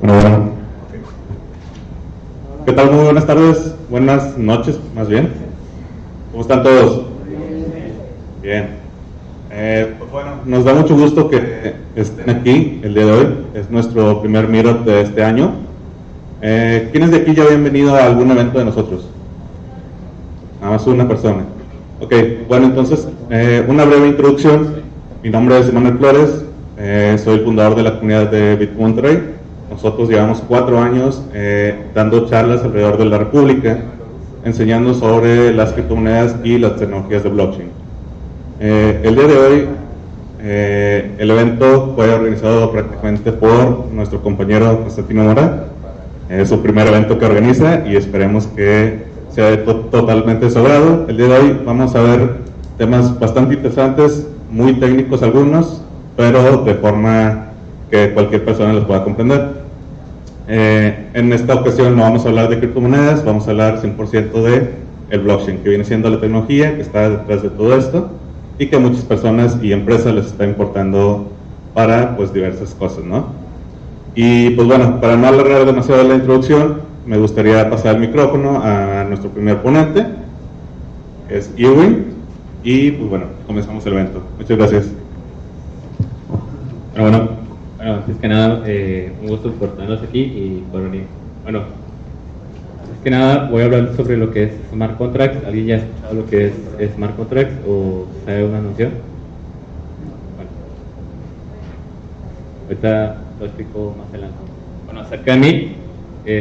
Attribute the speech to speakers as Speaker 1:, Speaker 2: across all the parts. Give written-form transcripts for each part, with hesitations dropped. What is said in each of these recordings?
Speaker 1: Bueno. ¿Qué tal? Muy buenas tardes, buenas noches, más bien. ¿Cómo están todos? Bien. Pues bueno, nos da mucho gusto que estén aquí el día de hoy. Es nuestro primer meetup de este año. ¿Quiénes de aquí ya habían venido a algún evento de nosotros? Nada más una persona. Ok, bueno, entonces, una breve introducción. Mi nombre es Emanuel Flores, soy el fundador de la comunidad de Bitcoin Monterrey. Nosotros llevamos 4 años dando charlas alrededor de la República, enseñando sobre las criptomonedas y las tecnologías de blockchain. El día de hoy, el evento fue organizado prácticamente por nuestro compañero Constantino Mora. Es su primer evento que organiza y esperemos que sea totalmente de su agrado. El día de hoy vamos a ver temas bastante interesantes, muy técnicos algunos, pero de forma que cualquier persona los pueda comprender. En esta ocasión no vamos a hablar de criptomonedas, vamos a hablar 100% de el blockchain, que viene siendo la tecnología que está detrás de todo esto y que a muchas personas y empresas les está importando para pues diversas cosas, ¿no? Y pues bueno, para no alargar demasiado la introducción, me gustaría pasar el micrófono a nuestro primer ponente, que es Irwin, y pues bueno, comenzamos el evento. Muchas gracias.
Speaker 2: Bueno, antes que nada, un gusto por tenerlos aquí y por venir. Bueno, antes que nada voy a hablar sobre lo que es Smart Contracts. ¿Alguien ya ha escuchado lo que es Smart Contracts o sabe una noción? Bueno, ahorita lo explico más adelante. Bueno, acerca de mí,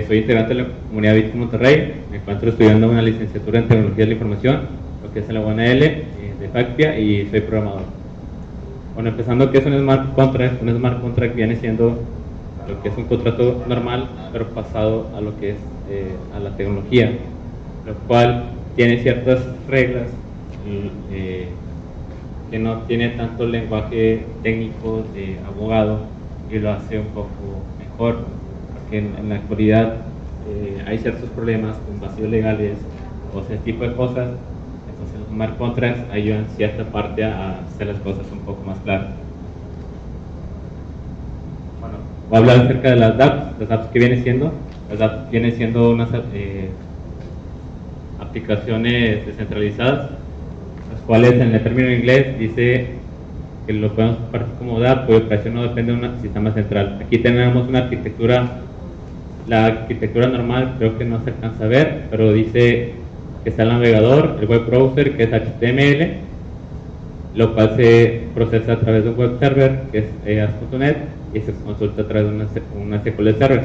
Speaker 2: soy integrante de la comunidad Bitcoin Monterrey. Me encuentro estudiando una licenciatura en Tecnología de la Información, lo que es en la UNL, de FACPIA, y soy programador. Bueno, empezando, ¿qué es un Smart Contract? Un Smart Contract viene siendo lo que es un contrato normal, pero pasado a lo que es a la tecnología, lo cual tiene ciertas reglas que no tiene tanto lenguaje técnico de abogado y lo hace un poco mejor, porque en la actualidad hay ciertos problemas con vacíos legales o ese tipo de cosas. Entonces los smart contracts ayudan cierta parte a hacer las cosas un poco más claras. Bueno, voy a hablar acerca de las dApps. Las dApps, ¿qué vienen siendo? Las dApps vienen siendo unas aplicaciones descentralizadas, las cuales en el término en inglés dice que lo podemos partir como dApp, cuya operación no depende de un sistema central. Aquí tenemos una arquitectura, la arquitectura normal creo que no se alcanza a ver, pero dice que está el navegador, el web browser, que es HTML, lo cual se procesa a través de un web server, que es AS.NET, y se consulta a través de una SQL server.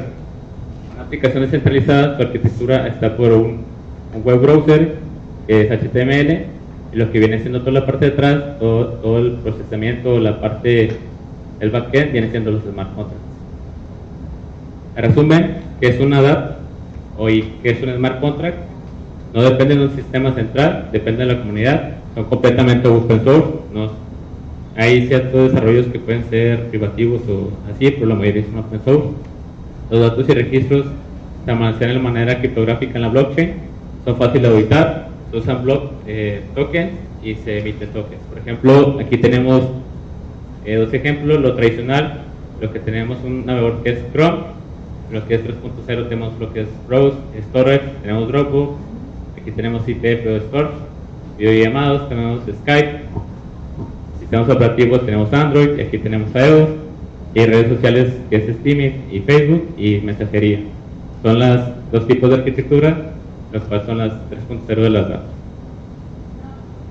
Speaker 2: Una aplicación descentralizada, su arquitectura está por un web browser, que es HTML, y lo que viene siendo toda la parte de atrás, todo el procesamiento, la parte del backend, viene siendo los smart contracts. En resumen, ¿qué es una dApp o qué es un smart contract? No depende de un sistema central, depende de la comunidad, son completamente open source. ¿No? Hay ciertos desarrollos que pueden ser privativos o así, pero la mayoría son open source. Los datos y registros se almacenan de manera criptográfica en la blockchain, son fáciles de auditar, se usan tokens y se emiten tokens. Por ejemplo, aquí tenemos 2 ejemplos. Lo tradicional, lo que tenemos un navegador que es Chrome, lo que es 3.0 tenemos lo que es Browse, Storage, tenemos Dropbox. Aquí tenemos IPF o Storage, videollamadas, tenemos Skype, sistemas operativos tenemos Android, y aquí tenemos iOS, y redes sociales que es Steam y Facebook, y mensajería. Son los 2 tipos de arquitectura, los cuales son las 3.0 de las dApps.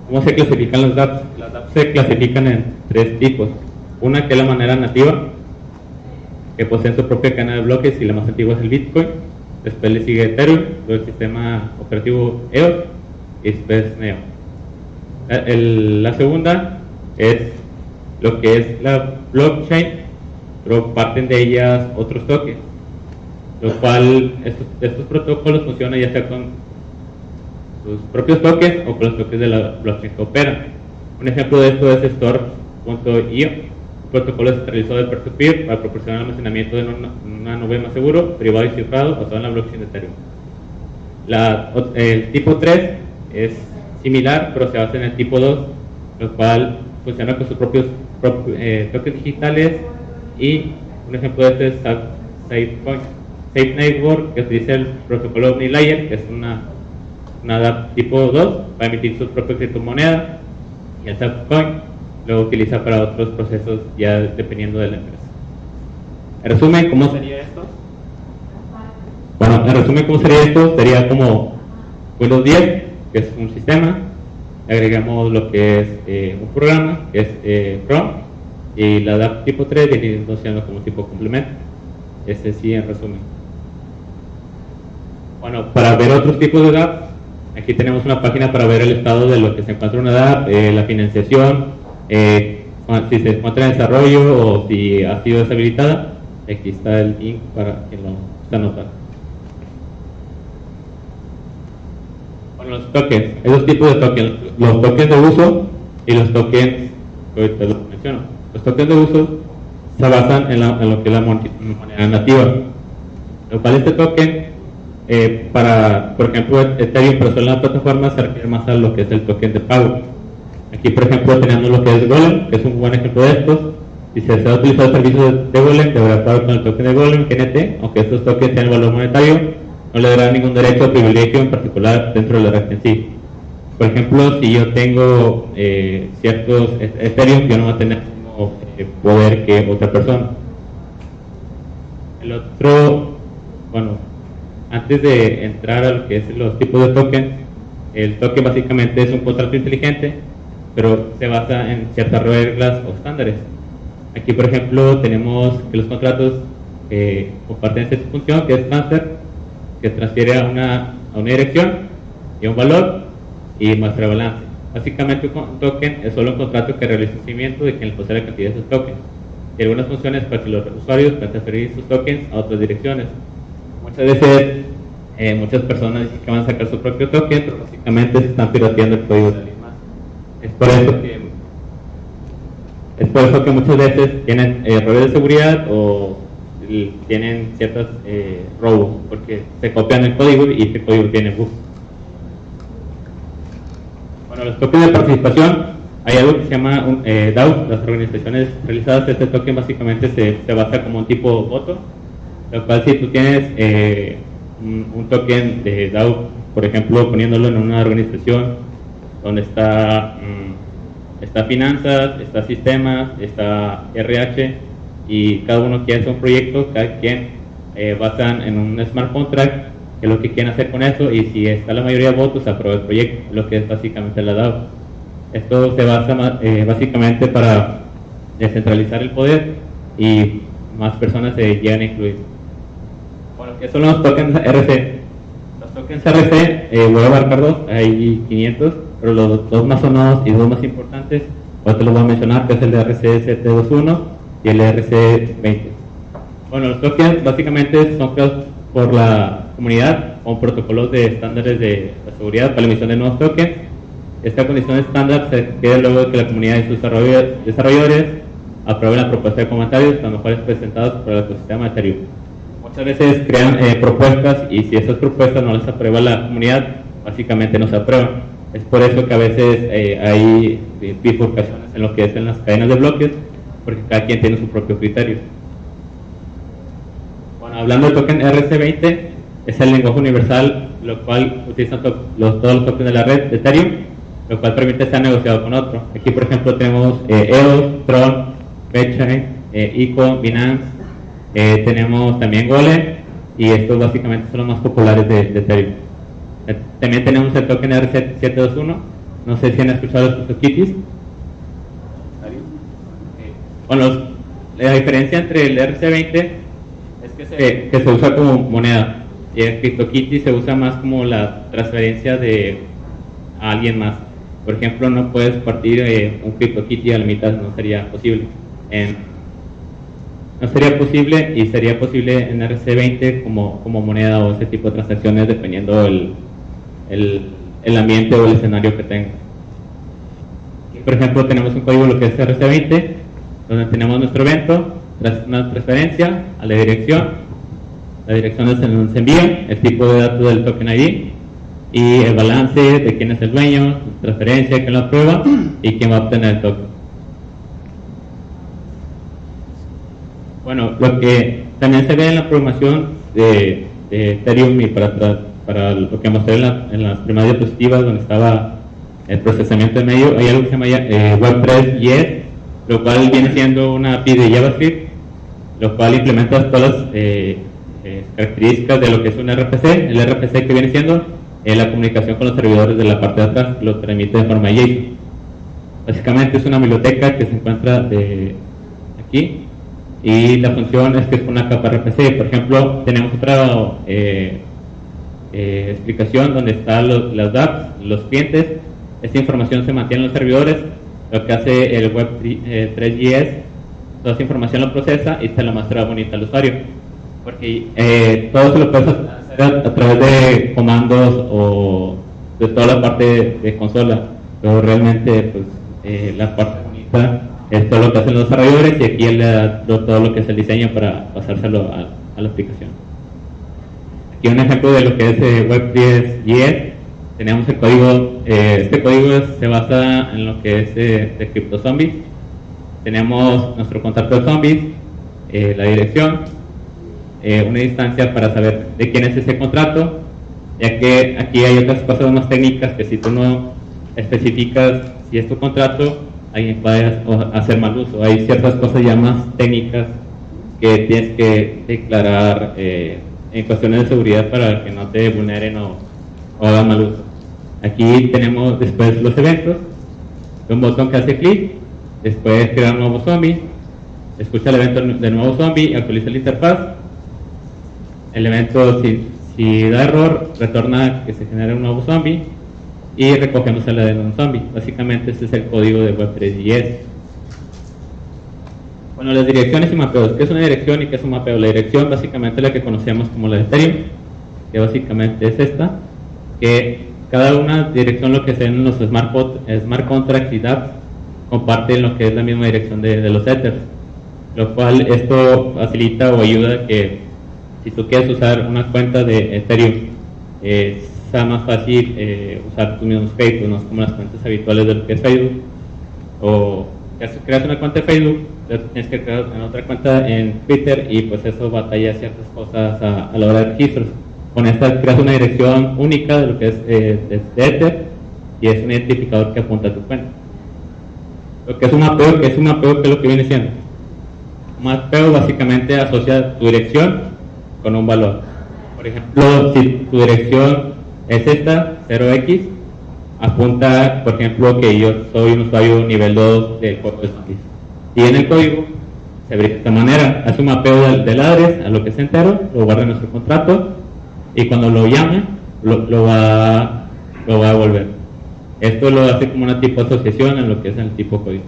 Speaker 2: ¿Cómo se clasifican las dApps? Las dApps se clasifican en 3 tipos. Una que es la manera nativa, que posee su propia cadena de bloques, y la más antigua es el Bitcoin. Después le sigue Ethereum, luego el sistema operativo EOS, y después Neo. La segunda es lo que es la blockchain, pero parten de ellas otros tokens, lo cual estos protocolos funcionan ya sea con sus propios tokens o con los tokens de la blockchain que operan. Un ejemplo de esto es Store.io, un protocolo descentralizado de peer-to-peer para proporcionar almacenamiento en una nube más seguro, privado y cifrado, basado en la blockchain de Ethereum. El tipo 3 es similar, pero se basa en el tipo 2, lo cual funciona con sus propios tokens digitales Y un ejemplo de este es SafeCoin. Safe Network, que utiliza el protocolo OmniLayer, que es una DApp tipo 2 para emitir su propia criptomoneda, y el SafeCoin lo utiliza para otros procesos ya dependiendo de la empresa. En resumen, ¿cómo sería esto? Bueno, en resumen, ¿cómo sería esto? Sería como Windows 10, que es un sistema, agregamos lo que es un programa, que es Chrome, y la DApp tipo 3 viene siendo como tipo complemento. Ese sí, en resumen. Bueno, para ver otros tipos de DApp, aquí tenemos una página para ver el estado de lo que se encuentra en una DApp, la financiación, si se encuentra en desarrollo o si ha sido deshabilitada. Aquí está el link para quien lo está notando. Bueno, los tokens, hay dos tipos de tokens, los tokens de uso y los tokens que ahorita los menciono. Los tokens de uso se basan en lo que es la moneda nativa, lo cual este token para, por ejemplo, Ethereum, pero solo en la plataforma se refiere más a lo que es el token de pago. Aquí, por ejemplo, tenemos lo que es Golem, que es un buen ejemplo de estos. Si se desea utilizar el servicio de Golem, deberá pagar con el token de Golem, GNT, aunque estos tokens tengan valor monetario, no le dará ningún derecho o privilegio en particular dentro de la red en sí. Por ejemplo, si yo tengo ciertos Ethereum, yo no voy a tener el mismo poder que otra persona. El otro, bueno, antes de entrar a lo que es los tipos de tokens, el token básicamente es un contrato inteligente, pero se basa en ciertas reglas o estándares. Aquí, por ejemplo, tenemos que los contratos comparten esta función, que es transfer, que transfiere a una dirección y a un valor y muestra balance. Básicamente, un token es solo un contrato que realiza un seguimiento de quien posee la cantidad de esos tokens y algunas funciones para que los usuarios puedan transferir sus tokens a otras direcciones. Muchas veces, muchas personas dicen que van a sacar su propio token, pero básicamente se están pirateando el código de alguien más. Es por eso que muchas veces tienen errores de seguridad o tienen ciertos robos, porque se copian el código y este código tiene bugs. Bueno, los tokens de participación, hay algo que se llama DAO, las organizaciones realizadas. Este token básicamente se basa como un tipo voto, lo cual si tú tienes un token de DAO, por ejemplo, poniéndolo en una organización donde está finanzas, está sistemas, está RH, y cada uno quiere hacer un proyecto, cada quien basan en un smart contract, que es lo que quieren hacer con eso, y si está la mayoría de votos, se aprueba el proyecto, lo que es básicamente la DAO. Esto se basa básicamente para descentralizar el poder y más personas se llegan a incluir. Bueno, ¿qué son los tokens RC? Los tokens RC, voy a abarcar dos, hay 500, pero los dos más sonados y dos más importantes, ahora te los voy a mencionar, que es el de RC721 y el RC20. Bueno, los tokens básicamente son creados por la comunidad con protocolos de estándares de seguridad para la emisión de nuevos tokens. Esta condición estándar se queda luego de que la comunidad y sus desarrolladores aprueben la propuesta de comentarios, las mejores presentadas por el ecosistema de Ethereum. Muchas veces crean propuestas y si esas propuestas no las aprueba la comunidad, básicamente no se aprueban. Es por eso que a veces hay bifurcaciones en lo que es en las cadenas de bloques, porque cada quien tiene su propio criterio. Bueno, hablando del token RC20, es el lenguaje universal, lo cual utilizan todos los tokens de la red de Ethereum, lo cual permite ser negociado con otro. Aquí, por ejemplo, tenemos EOS, Tron, Betchain, ICO, Binance, tenemos también Golem, y estos básicamente son los más populares de Ethereum. También tenemos el token RC721, no sé si han escuchado los CryptoKitties. Bueno, la diferencia entre el RC20 es que se usa como moneda y el CryptoKitty se usa más como la transferencia de a alguien más. Por ejemplo, no puedes partir un CryptoKitty a la mitad, no sería posible. No sería posible, y sería posible en RC20 como moneda o ese tipo de transacciones dependiendo el ambiente o el escenario que tenga. Aquí, por ejemplo, tenemos un código lo que es RC20, donde tenemos nuestro evento, una transferencia a la dirección. La dirección es en donde se envía, el tipo de datos del token ID y el balance de quién es el dueño, transferencia, quién lo aprueba y quién va a obtener el token. Bueno, lo que también se ve en la programación de Ethereum y para lo que mostré en las primeras diapositivas donde estaba el procesamiento de medio, hay algo que se llama Web3.js, lo cual viene siendo una API de JavaScript, lo cual implementa todas las características de lo que es un RPC. El RPC que viene siendo la comunicación con los servidores de la parte de atrás, lo transmite de forma JSON. Básicamente es una biblioteca que se encuentra aquí, y la función es que es una capa RPC. Por ejemplo, tenemos otra explicación donde están las dApps, los clientes. Esta información se mantiene en los servidores. Lo que hace el Web3.js, toda esa información lo procesa y se la muestra bonita al usuario, porque todo se lo puedes hacer a través de comandos o de toda la parte de consola, pero realmente pues, la parte bonita es todo lo que hacen los desarrolladores, y aquí él le da todo lo que es el diseño para pasárselo a la aplicación. Aquí un ejemplo de lo que es Web3.js. Tenemos el código. Este código se basa en lo que es de CryptoZombies. Tenemos nuestro contrato de zombies, la dirección, una instancia para saber de quién es ese contrato, ya que aquí hay otras cosas más técnicas que si tú no especificas si es tu contrato, alguien puede hacer mal uso. Hay ciertas cosas ya más técnicas que tienes que declarar en cuestiones de seguridad para que no te vulneren o hagan mal uso. Aquí tenemos después los eventos, un botón que hace clic, después crear un nuevo zombie, escucha el evento del nuevo zombie, actualiza la interfaz. El evento, si da error, retorna que se genera un nuevo zombie y recogemos el de un zombie. Básicamente ese es el código de Web3.js. Bueno, las direcciones y mapeos. ¿Qué es una dirección y qué es un mapeo? La dirección básicamente es la que conocemos como la de Ethereum, que básicamente es esta, que cada una dirección, lo que sean los smart contracts y dApps, comparten lo que es la misma dirección de los Ethers, lo cual esto facilita o ayuda a que si tú quieres usar una cuenta de Ethereum, sea más fácil usar tus mismos Facebook, no es como las cuentas habituales de lo que es Facebook, o creas una cuenta de Facebook, tienes que crear otra cuenta en Twitter, y pues eso batalla ciertas cosas a la hora de registros. Con esta creas una dirección única de lo que es de Ether, y es un identificador que apunta a tu cuenta. Lo que es un mapeo, ¿qué es lo que viene siendo? Un mapeo básicamente asocia tu dirección con un valor. Por ejemplo, si tu dirección es esta, 0x, apunta, por ejemplo, que yo soy un usuario nivel 2 del juego de zombies. Y en el código se abre de esta manera, hace un mapeo del address a lo que es entero, lo guarda en nuestro contrato, y cuando lo llame, lo va a devolver. Esto lo hace como una tipo asociación en lo que es el tipo código.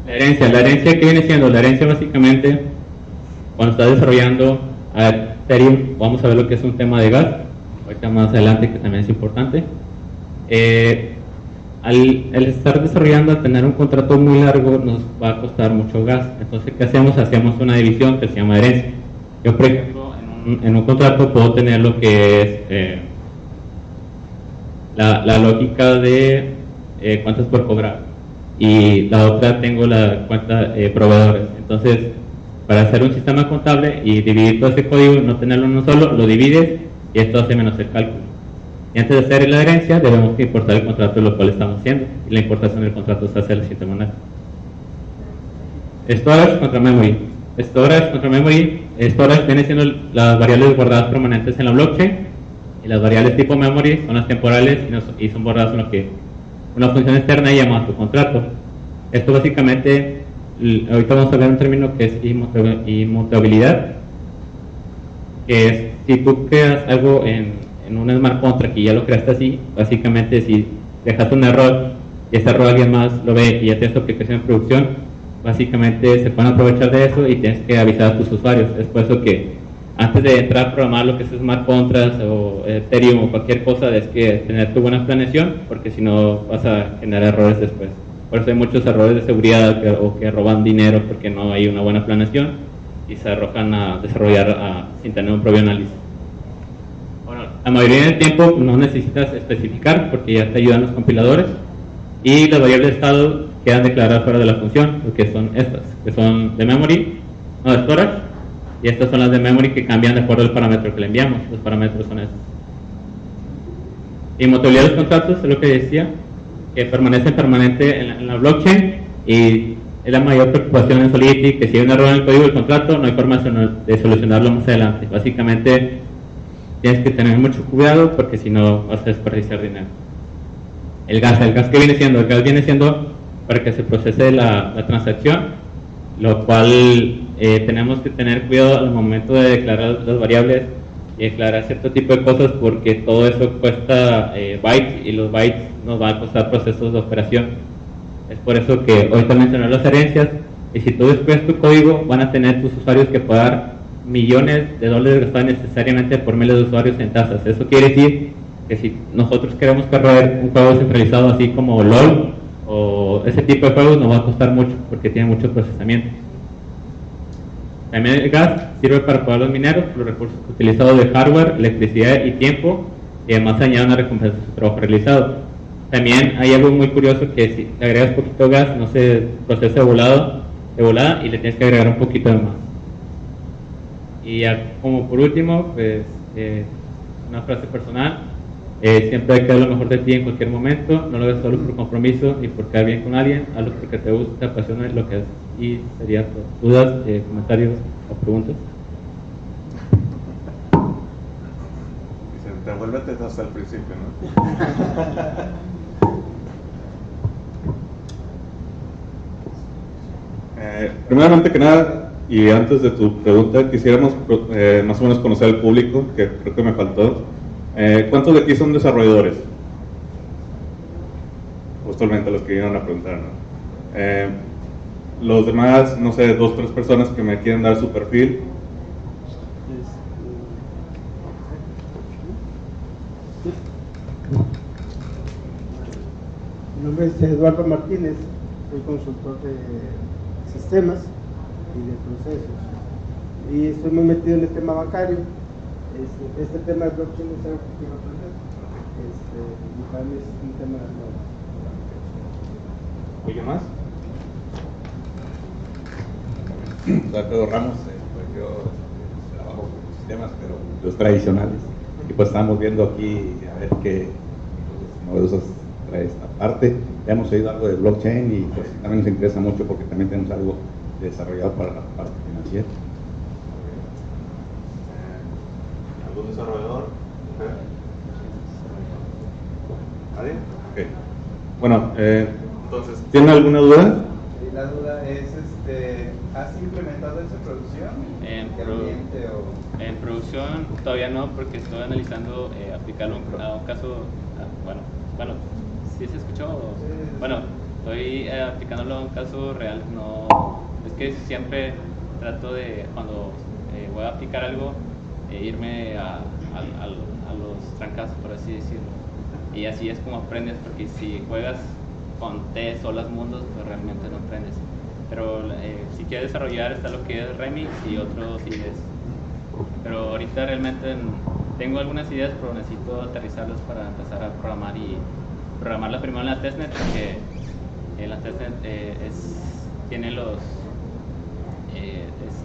Speaker 2: La herencia, ¿qué viene siendo? La herencia básicamente, cuando estás desarrollando a Ethereum, vamos a ver lo que es un tema de gas, ahorita más adelante, que también es importante. Al estar desarrollando, al tener un contrato muy largo, nos va a costar mucho gas. Entonces, ¿qué hacemos? Hacemos una división que se llama herencia. Yo, por ejemplo, en un contrato puedo tener lo que es la lógica de cuánto es por cobrar, y la otra tengo la cuenta proveedores. Entonces, para hacer un sistema contable y dividir todo ese código, no tenerlo en uno solo, lo divides y esto hace menos el cálculo. Y antes de hacer la herencia, debemos importar el contrato, lo cual estamos haciendo, y la importación del contrato se hace de la siguiente manera. Storage contra memory. Storage viene siendo las variables guardadas permanentes en la blockchain, y las variables tipo memory son las temporales y son borradas en lo que una función externa llamada tu contrato. Esto básicamente, ahorita vamos a ver un término que es inmutabilidad, que es si tú creas algo en un smart contract y ya lo creaste así, básicamente si dejaste un error y ese error alguien más lo ve y ya tienes tu aplicación en producción, básicamente se pueden aprovechar de eso y tienes que avisar a tus usuarios. Es por eso que antes de entrar a programar lo que es smart contracts o Ethereum o cualquier cosa, es que tener tu buena planeación, porque si no vas a generar errores después. Por eso hay muchos errores de seguridad o que roban dinero porque no hay una buena planeación y se arrojan a desarrollar sin tener un previo análisis. Bueno, la mayoría del tiempo no necesitas especificar porque ya te ayudan los compiladores, y las variables de estado quedan declaradas fuera de la función, lo que son estas, que son de memory, no de storage, y estas son las de memory que cambian de acuerdo al parámetro que le enviamos. Los parámetros son estos. Inmutabilidad de los contratos es lo que decía, que permanece permanente en la blockchain, y es la mayor preocupación en Solidity, que si hay un error en el código del contrato no hay forma de solucionarlo más adelante. Básicamente tienes que tener mucho cuidado porque si no vas a desperdiciar dinero. El gas que viene siendo, el gas viene siendo para que se procese la transacción, lo cual tenemos que tener cuidado al momento de declarar las variables y declarar cierto tipo de cosas, porque todo eso cuesta bytes, y los bytes nos van a costar procesos de operación. Es por eso que ahorita mencioné las herencias, y si tú descuidas tu código van a tener tus usuarios que pagar millones de dólares gastados necesariamente por miles de usuarios en tasas. Eso quiere decir que si nosotros queremos correr un juego centralizado así como LOL o ese tipo de juegos, nos va a costar mucho porque tiene mucho procesamiento. También el gas sirve para pagar los mineros por los recursos utilizados de hardware, electricidad y tiempo, y además añade una recompensa a su trabajo realizado. También hay algo muy curioso, que si le agregas poquito gas no se procesa de volada y le tienes que agregar un poquito de más. Y ya como por último, pues una frase personal: siempre hay que dar lo mejor de ti en cualquier momento, no lo hagas solo por compromiso ni por quedar bien con alguien, hazlo porque te gusta, te apasiona lo que haces. Y sería todo. ¿Dudas, comentarios o preguntas?
Speaker 1: Dicen, devuélvete hasta el principio, ¿no? Primeramente que nada, y antes de tu pregunta, quisiéramos más o menos conocer al público, que creo que me faltó. ¿Cuántos de aquí son desarrolladores? Justamente los que vinieron a preguntar, ¿no? Los demás, no sé, 2 o 3 personas que me quieren dar su perfil.
Speaker 3: Mi nombre es Eduardo Martínez, soy consultor de sistemas y de procesos, y estoy muy metido en el tema bancario. Este tema de blockchain es algo que quiero aprender, y para mí es un tema nuevo.
Speaker 1: ¿Alguien más?
Speaker 4: Soy Pedro Ramos, pues yo trabajo con sistemas, pero los tradicionales, y pues estamos viendo aquí a ver qué novedosas trae esta parte. Ya hemos oído algo de blockchain y pues también nos interesa mucho porque también tenemos algo desarrollado para la parte financiera.
Speaker 1: ¿Algún desarrollador? ¿Nadie? Ok. Bueno, entonces, ¿tienen alguna duda?
Speaker 5: La duda es, ¿has implementado eso en producción?
Speaker 2: En producción todavía no, porque estoy analizando aplicarlo a un caso, bueno, ¿sí se escuchó?
Speaker 5: Sí.
Speaker 2: Bueno, estoy aplicándolo a un caso real. No, es que siempre trato de, cuando voy a aplicar algo, irme a los trancazos, por así decirlo, y así es como aprendes, porque si juegas con test o las mundos, pues realmente no aprendes. Pero si quieres desarrollar, está lo que es Remix y otros ideas. Pero ahorita realmente tengo algunas ideas, pero necesito aterrizarlas para empezar a programar, y programarlas primero en la testnet, porque en la testnet tiene los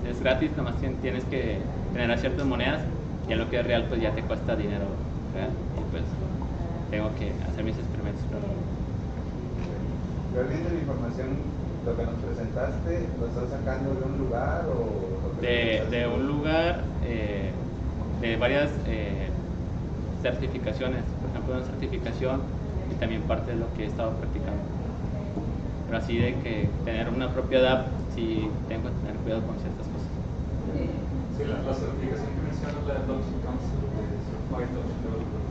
Speaker 2: es gratis, nada más tienes que generar ciertas monedas, y en lo que es real pues ya te cuesta dinero real, y pues tengo que hacer mis experimentos.
Speaker 5: Pero viendo la información, lo que nos presentaste, ¿lo estás sacando de un lugar o...?
Speaker 2: De un lugar, de varias certificaciones, por ejemplo una certificación, y también parte de lo que he estado practicando. Pero así de que tener una propiedad, sí tengo que tener cuidado con ciertas cosas.
Speaker 6: Sí, la certificación que mencionas, la de Blockchain Council, de Certified Blockchain Developer,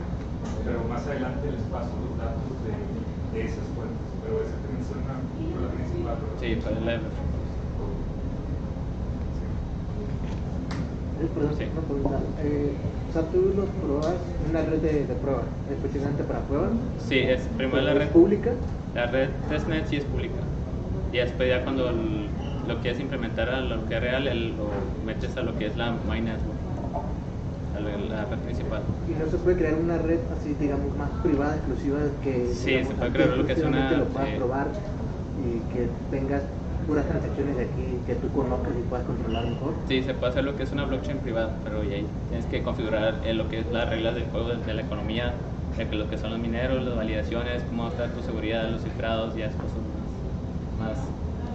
Speaker 6: pero más adelante les paso los datos de esas fuentes, pero esa que menciona fue la principal.
Speaker 2: Sí, fue la
Speaker 3: Sí. Una pregunta. O sea, tú nos probas una red de prueba, específicamente para pruebas.
Speaker 2: Sí, es primero la red
Speaker 3: pública.
Speaker 2: La red testnet sí es pública, y después ya cuando lo quieres implementar a lo que es real, lo metes a lo que es la My Network, a la red principal.
Speaker 3: Y no se puede crear una red así, digamos, más privada, exclusiva, que
Speaker 2: Sí,
Speaker 3: digamos,
Speaker 2: se puede crear lo que es una
Speaker 3: lo puedas probar
Speaker 7: y que tengas puras transacciones de aquí que tú conozcas y puedas controlar mejor?
Speaker 8: Sí, se puede hacer lo que es una blockchain privada, pero y ahí tienes que configurar lo que es las reglas del juego de la economía, lo que son los mineros, las validaciones, cómo está tu seguridad, los cifrados, ya es cosas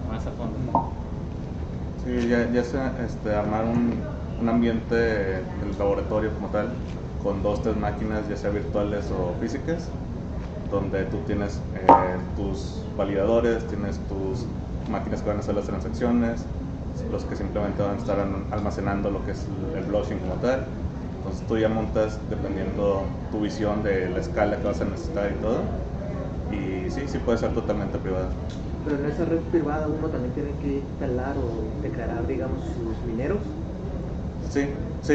Speaker 8: más a fondo.
Speaker 1: Sí, ya sea armar un ambiente del laboratorio como tal, con 2 o 3 máquinas, ya sea virtuales o físicas, donde tú tienes tus validadores, tienes tus máquinas que van a hacer las transacciones, los que simplemente van a estar almacenando lo que es el blockchain como tal. Entonces tú ya montas dependiendo tu visión de la escala que vas a necesitar y todo. Y sí puede ser totalmente privada.
Speaker 7: Pero en esa red privada uno también tiene que instalar o declarar, digamos, sus mineros.
Speaker 1: Sí,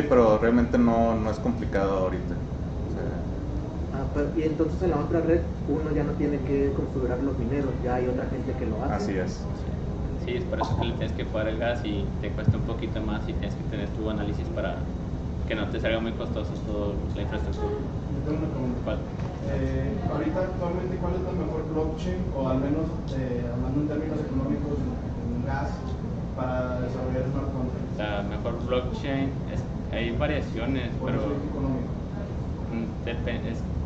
Speaker 1: pero realmente no es complicado ahorita.
Speaker 7: Y entonces en la otra red uno ya no tiene que configurar los mineros, ya hay otra gente que lo hace.
Speaker 1: Así es.
Speaker 8: Sí, es por eso que le tienes que pagar el gas y te cuesta un poquito más y tienes que tener tu análisis para que no te salga muy costoso toda la infraestructura.
Speaker 9: Yo tengo una pregunta.
Speaker 8: ¿Cuál?
Speaker 9: Ahorita actualmente, ¿cuál es la mejor blockchain o al menos hablando en términos económicos en gas para desarrollar smart contracts?
Speaker 8: La mejor blockchain, hay variaciones, pero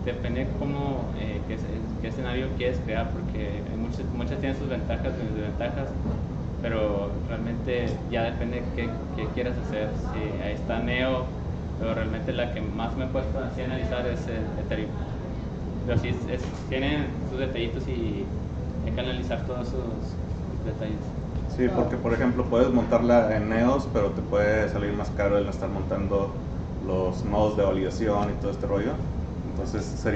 Speaker 8: depende cómo, qué escenario quieres crear, porque muchas tienen sus ventajas y desventajas, pero realmente ya depende qué quieras hacer. Sí, ahí está Neo, pero realmente la que más me he puesto así a analizar es Ethereum. Pero sí, tienen sus detallitos y hay que analizar todos sus detalles.
Speaker 1: Sí, porque por ejemplo puedes montarla en Neos, pero te puede salir más caro el estar montando los nodos de validación y todo este rollo. Entonces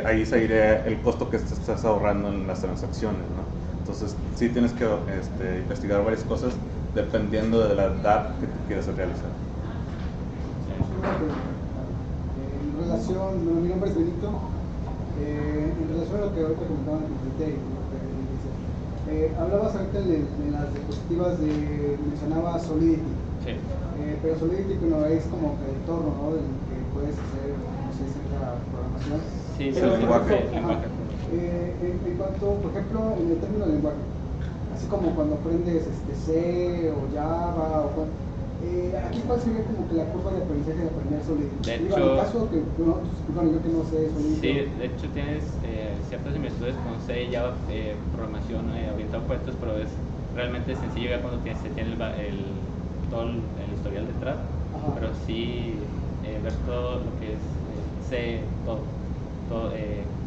Speaker 1: ahí se iría el costo que te estás ahorrando en las transacciones, ¿no? Entonces sí tienes que investigar varias cosas dependiendo de la DApp que tú quieras realizar.
Speaker 10: En relación, mi nombre es Benito, en relación a lo que ahorita comentaban de Ethereum, hablabas ahorita de las diapositivas mencionaba Solidity.
Speaker 8: Sí.
Speaker 10: Pero Solidity es como que el entorno, ¿no? Del que puedes hacer, no sé si es la programación.
Speaker 8: Sí,
Speaker 10: pero
Speaker 8: el lenguaje.
Speaker 10: En cuanto, por ejemplo, en el término de lenguaje, así como cuando aprendes C o Java, aquí cuál sería como que la curva de aprendizaje de aprender Solidity.
Speaker 8: De
Speaker 10: Digo,
Speaker 8: hecho,
Speaker 10: en el caso que, yo que no sé Solidity.
Speaker 8: Sí, de hecho tienes ciertas similitudes con C y Java, programación orientada a objetos, pero es realmente sencillo ya cuando se tiene todo el historial detrás.
Speaker 10: Ajá.
Speaker 8: Pero sí ver todo lo que es C, todo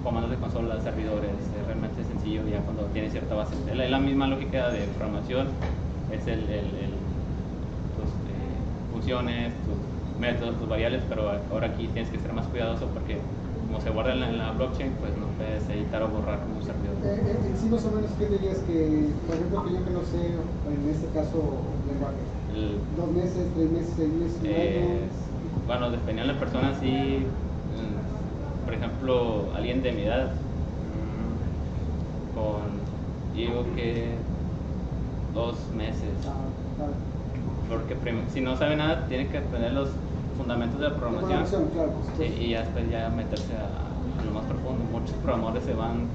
Speaker 8: comandos de consola, servidores, realmente es sencillo ya cuando tienes cierta base. Es la misma lógica de programación, es tus funciones, tus métodos, tus variables, pero ahora aquí tienes que ser más cuidadoso porque como se guarda en la blockchain, pues no puedes editar o borrar como un servidor.
Speaker 10: En sí más o menos, ¿qué dirías que, por ejemplo, que yo que no sé, en este caso, lenguaje? 2 meses, 3 meses, 6 meses, un año.
Speaker 8: Bueno, dependiendo de la persona, sí, por ejemplo, alguien de mi edad, digo que 2 meses. Porque si no sabe nada, tiene que aprender los fundamentos de la programación.
Speaker 10: Claro,
Speaker 8: sí, y ya después ya meterse a lo más profundo. Muchos programadores se van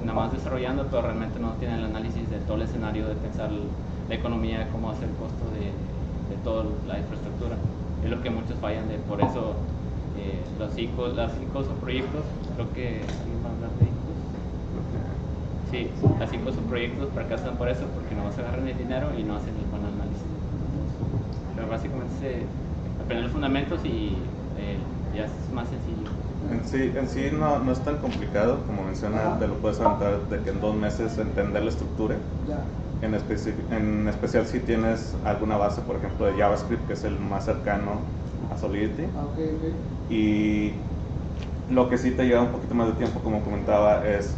Speaker 8: nada más desarrollando, pero realmente no tienen el análisis de todo el escenario, de pensar la economía, cómo hacer el costo de toda la infraestructura. Es lo que muchos fallan por eso las ICOs o proyectos, creo que alguien va a hablar de ICOs. Sí, las ICOs o proyectos fracasan por eso, porque no se agarran el dinero y no hacen el buen análisis. Pero básicamente aprender los fundamentos y ya es más sencillo.
Speaker 1: En sí no es tan complicado, como menciona, te lo puedes aventar de que en 2 meses entender la estructura.
Speaker 10: Ya.
Speaker 1: En especial si tienes alguna base, por ejemplo, de JavaScript, que es el más cercano a Solidity.
Speaker 10: Okay.
Speaker 1: Y lo que sí te lleva un poquito más de tiempo, como comentaba, es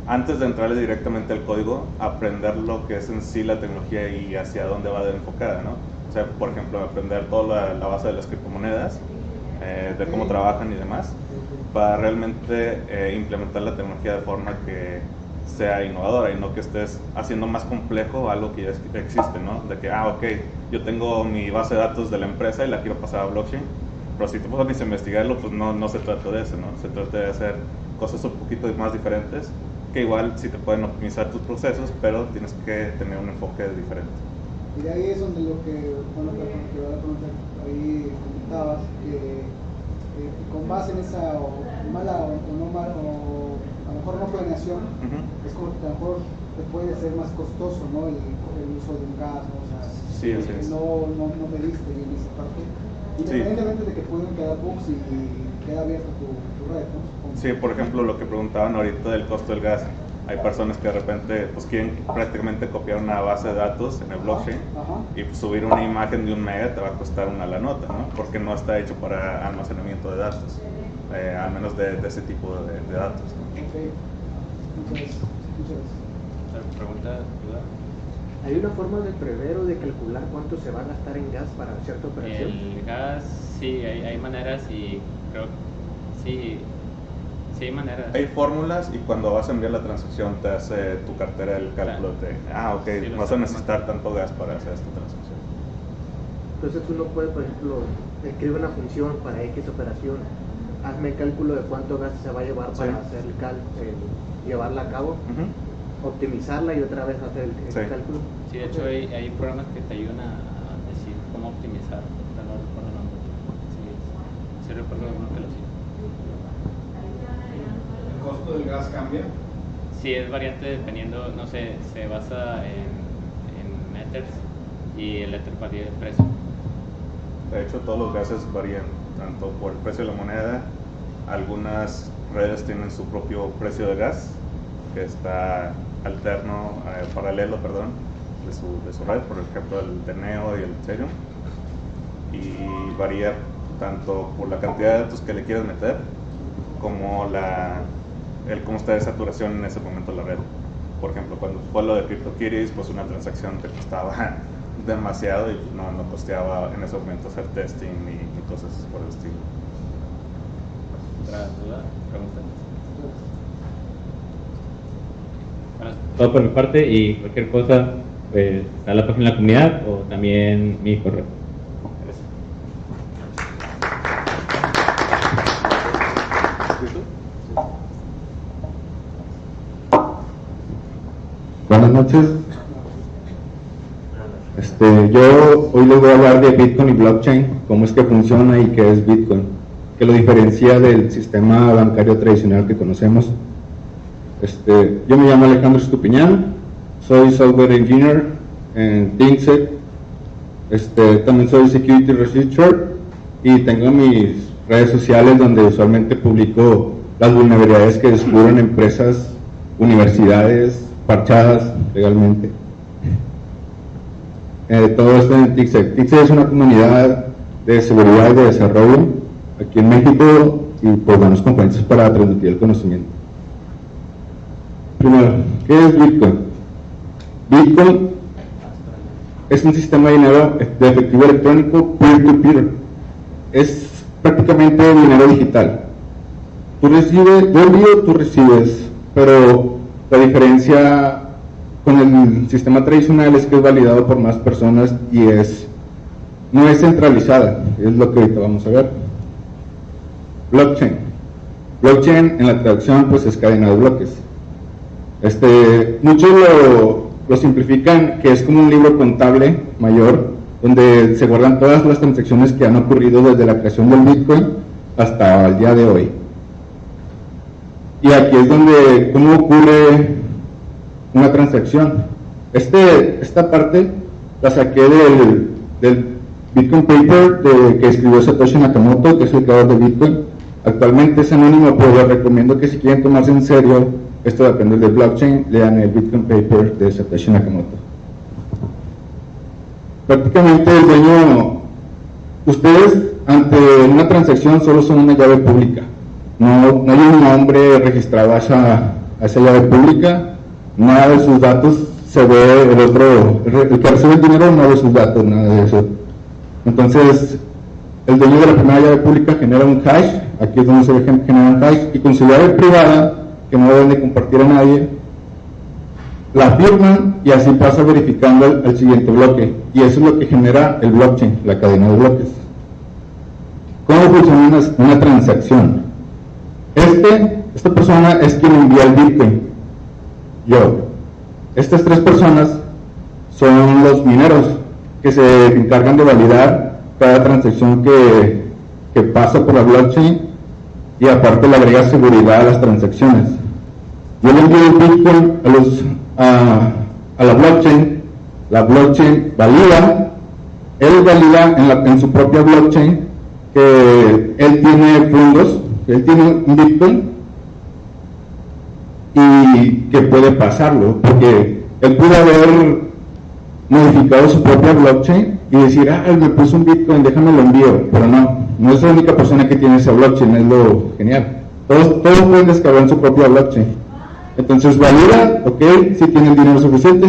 Speaker 1: antes de entrarle directamente al código, aprender lo que es en sí la tecnología y hacia dónde va enfocada, ¿no? O sea, por ejemplo, aprender toda la base de las criptomonedas, de cómo trabajan y demás, para realmente implementar la tecnología de forma que sea innovadora y no que estés haciendo más complejo algo que ya existe, ¿no? De que, ok, yo tengo mi base de datos de la empresa y la quiero pasar a blockchain, pero si te pones a investigarlo, pues no se trata de eso, ¿no? Se trata de hacer cosas un poquito más diferentes que igual sí te pueden optimizar tus procesos, pero tienes que tener un enfoque diferente.
Speaker 10: Y de ahí es donde lo que ahí comentabas, que con base en esa mala o no mala, o a lo mejor no planeación, es como que a lo mejor te puede ser más costoso, ¿no? el uso de un gas, ¿no? O sea,
Speaker 1: sí, así es.
Speaker 10: no mediste bien esa parte, independientemente de que pueden quedar bugs y queda abierta tu red, ¿no?
Speaker 1: Sí, por ejemplo, lo que preguntaban ahorita del costo del gas. Hay personas que de repente pues quieren prácticamente copiar una base de datos en el blockchain y pues, subir una imagen de 1 mega te va a costar una la nota, ¿no? Porque no está hecho para almacenamiento de datos, al menos de ese tipo de datos, ¿no?
Speaker 10: Okay. Muchas gracias.
Speaker 8: Pregunta, duda.
Speaker 7: ¿Hay una forma de prever o de calcular cuánto se va a gastar en gas para cierta operación?
Speaker 8: El gas, sí, hay maneras y creo sí hay maneras.
Speaker 1: Hay fórmulas y cuando vas a enviar la transacción te hace tu cartera el cálculo de, ok, no vas a necesitar tanto gas para hacer esta transacción.
Speaker 7: Entonces uno puede, por ejemplo, escribe una función para X operación, hazme el cálculo de cuánto gas se va a llevar para hacer llevarla a cabo, optimizarla y otra vez hacer el cálculo.
Speaker 8: Sí, de hecho hay programas que te ayudan a decir cómo optimizar, no recuerdo el nombre. Sí recuerdo uno que lo sigue.
Speaker 9: ¿El costo del gas cambia?
Speaker 8: Sí, es variante dependiendo, no sé, se basa en ethers y el ether varía de precio.
Speaker 1: De hecho, todos los gases varían, tanto por el precio de la moneda. Algunas redes tienen su propio precio de gas, que está paralelo de su red, por ejemplo el Teneo y el Ethereum, y varía tanto por la cantidad de datos que le quieras meter, como cómo está de saturación en ese momento la red. Por ejemplo, cuando fue lo de CryptoKitties, pues una transacción te costaba demasiado y no costeaba en ese momento hacer testing y cosas por el estilo.
Speaker 8: ¿Otra duda? ¿Pregunta?
Speaker 2: Bueno, todo por mi parte y cualquier cosa, pues está la página de la comunidad o también mi correo.
Speaker 11: Buenas noches. Yo hoy les voy a hablar de Bitcoin y blockchain, cómo es que funciona y qué es Bitcoin, que lo diferencia del sistema bancario tradicional que conocemos. Yo me llamo Alejandro Estupiñán, soy software engineer en ThinkSec, también soy security researcher y tengo mis redes sociales donde usualmente publico las vulnerabilidades que descubren empresas, universidades parchadas legalmente. Todo esto en ThinkSec. ThinkSec es una comunidad de seguridad y de desarrollo aquí en México y por buenos componentes para transmitir el conocimiento. Primero, ¿qué es Bitcoin? Bitcoin es un sistema de dinero de efectivo electrónico peer-to-peer. Es prácticamente dinero digital. Tú recibes, yo envío, tú recibes, pero la diferencia con el sistema tradicional es que es validado por más personas y no es centralizada, es lo que ahorita vamos a ver. Blockchain. Blockchain en la traducción pues es cadena de bloques. Muchos lo simplifican que es como un libro contable mayor donde se guardan todas las transacciones que han ocurrido desde la creación del Bitcoin hasta el día de hoy. Y aquí es donde cómo ocurre una transacción. Esta parte la saqué del Bitcoin Paper que escribió Satoshi Nakamoto, que es el creador de Bitcoin. Actualmente es anónimo, pero les recomiendo que si quieren tomarse en serio esto depende del blockchain, lean el Bitcoin Paper de Satoshi Nakamoto. Prácticamente el dueño, ustedes ante una transacción solo son una llave pública. No hay un nombre registrado a esa llave pública, nada de sus datos se ve, el que recibe el dinero no ve sus datos, nada de eso. Entonces, el dueño de la primera llave pública genera un hash, aquí es donde se genera un hash, y con su llave privada, que no deben de compartir a nadie, la firman y así pasa verificando el siguiente bloque, y eso es lo que genera el blockchain, la cadena de bloques. ¿Cómo funciona una transacción? Esta persona es quien envía el Bitcoin. yo. Estas 3 personas son los mineros que se encargan de validar cada transacción que pasa por la blockchain, y aparte le agrega seguridad a las transacciones. Yo le envío el Bitcoin a la blockchain valida, él valida en su propia blockchain que él tiene fondos, que él tiene un Bitcoin y que puede pasarlo, porque él pudo haber modificado su propia blockchain y decir, me puso un Bitcoin, déjame lo envío, pero no es la única persona que tiene esa blockchain, es lo genial. Todos pueden descargar en su propia blockchain. Entonces valida, ok, si tiene el dinero suficiente,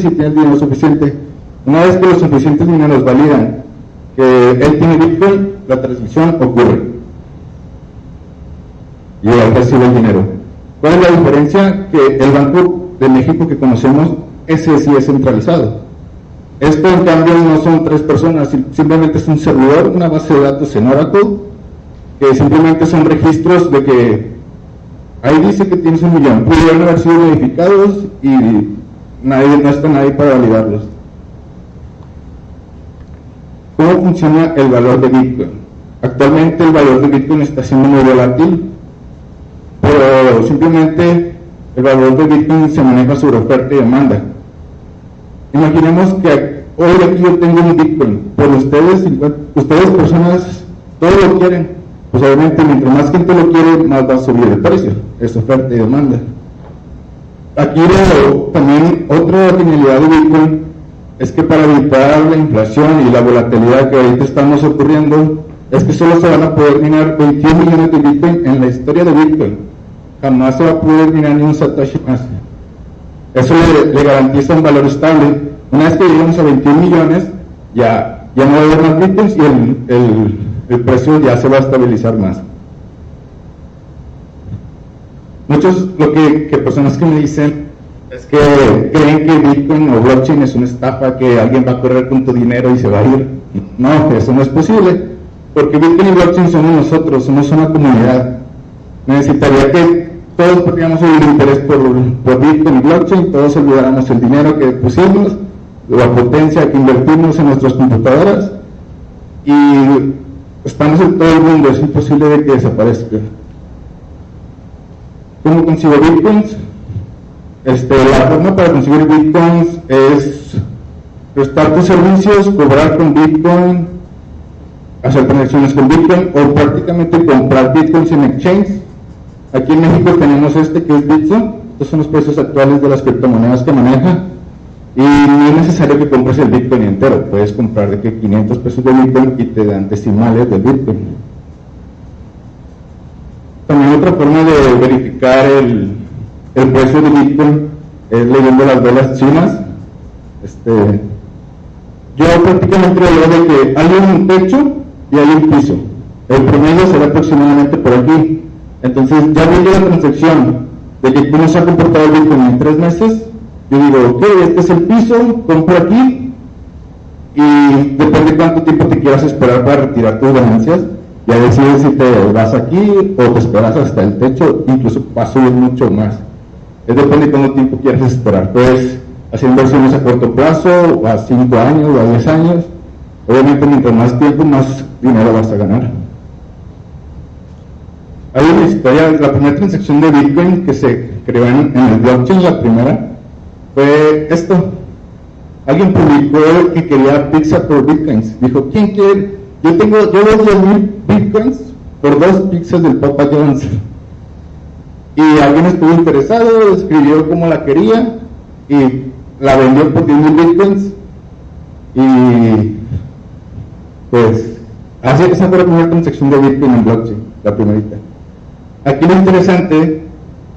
Speaker 11: Una vez que los suficientes mineros validan que él tiene Bitcoin, la transacción ocurre y él recibe el dinero. ¿Cuál es la diferencia? Que el Banco de México que conocemos, ese sí es centralizado. Esto en cambio no son 3 personas, simplemente es un servidor, una base de datos en Oracle, que simplemente son registros de que ahí dice que tienes 1 millón, pudieron haber sido modificados y no está nadie para validarlos. ¿Cómo funciona el valor de Bitcoin? Actualmente el valor de Bitcoin está siendo muy volátil, pero simplemente el valor de Bitcoin se maneja sobre oferta y demanda. Imaginemos que hoy aquí yo tengo un Bitcoin, pero ustedes personas, todos lo quieren, pues obviamente mientras más gente lo quiere, más va a subir el precio, es oferta y demanda. Aquí también otra genialidad de Bitcoin es que para evitar la inflación y la volatilidad que ahorita estamos ocurriendo, es que solo se van a poder minar 21 millones de Bitcoin en la historia de Bitcoin. Jamás se va a poder minar ni un Satoshi más. Eso le garantiza un valor estable. Una vez que lleguemos a 21 millones, ya no va a haber más Bitcoins y el precio ya se va a estabilizar más. Muchos personas que me dicen es que creen que Bitcoin o blockchain es una estafa, que alguien va a correr con tu dinero y se va a ir. No, eso no es posible, porque Bitcoin y blockchain somos nosotros, somos una comunidad. Necesitaría que todos perdiéramos el interés por Bitcoin y blockchain, todos olvidáramos el dinero que pusimos, la potencia que invertimos en nuestras computadoras, y estamos en todo el mundo, es imposible de que desaparezca. ¿Cómo consigo Bitcoins? La forma para conseguir Bitcoins es prestar tus servicios, cobrar con Bitcoin, hacer transacciones con Bitcoin o prácticamente comprar Bitcoins en exchange. Aquí en México tenemos que es Bitso. Estos son los precios actuales de las criptomonedas que maneja, y no es necesario que compres el Bitcoin entero, puedes comprar de que 500 pesos de Bitcoin y te dan decimales del Bitcoin. También otra forma de verificar el precio de Bitcoin es leyendo las velas chinas. Yo prácticamente veo de que hay un techo y hay un piso, el promedio será aproximadamente por aquí. Entonces ya viendo la transacción de que cómo se ha comportado el Bitcoin en 3 meses, yo digo, ok, este es el piso, compro aquí, y depende de cuánto tiempo te quieras esperar para retirar tus ganancias, ya decides si te vas aquí o te esperas hasta el techo, incluso va a subir mucho más. Depende de cuánto tiempo quieras esperar. Puedes hacer inversiones a corto plazo, a 5 años, o a 10 años. Obviamente mientras más tiempo, más dinero vas a ganar. Hay una historia, la primera transacción de Bitcoin que se creó en el blockchain, la primera, fue esto. Alguien publicó que quería pizza por Bitcoins. Dijo, ¿quién quiere? Yo doy 10,000 Bitcoins por 2 pizzas del Papa John's. Y alguien estuvo interesado, escribió cómo la quería y la vendió por 10,000 Bitcoins. Y pues, esa fue la primera transacción de Bitcoin en blockchain, la primerita. Aquí lo interesante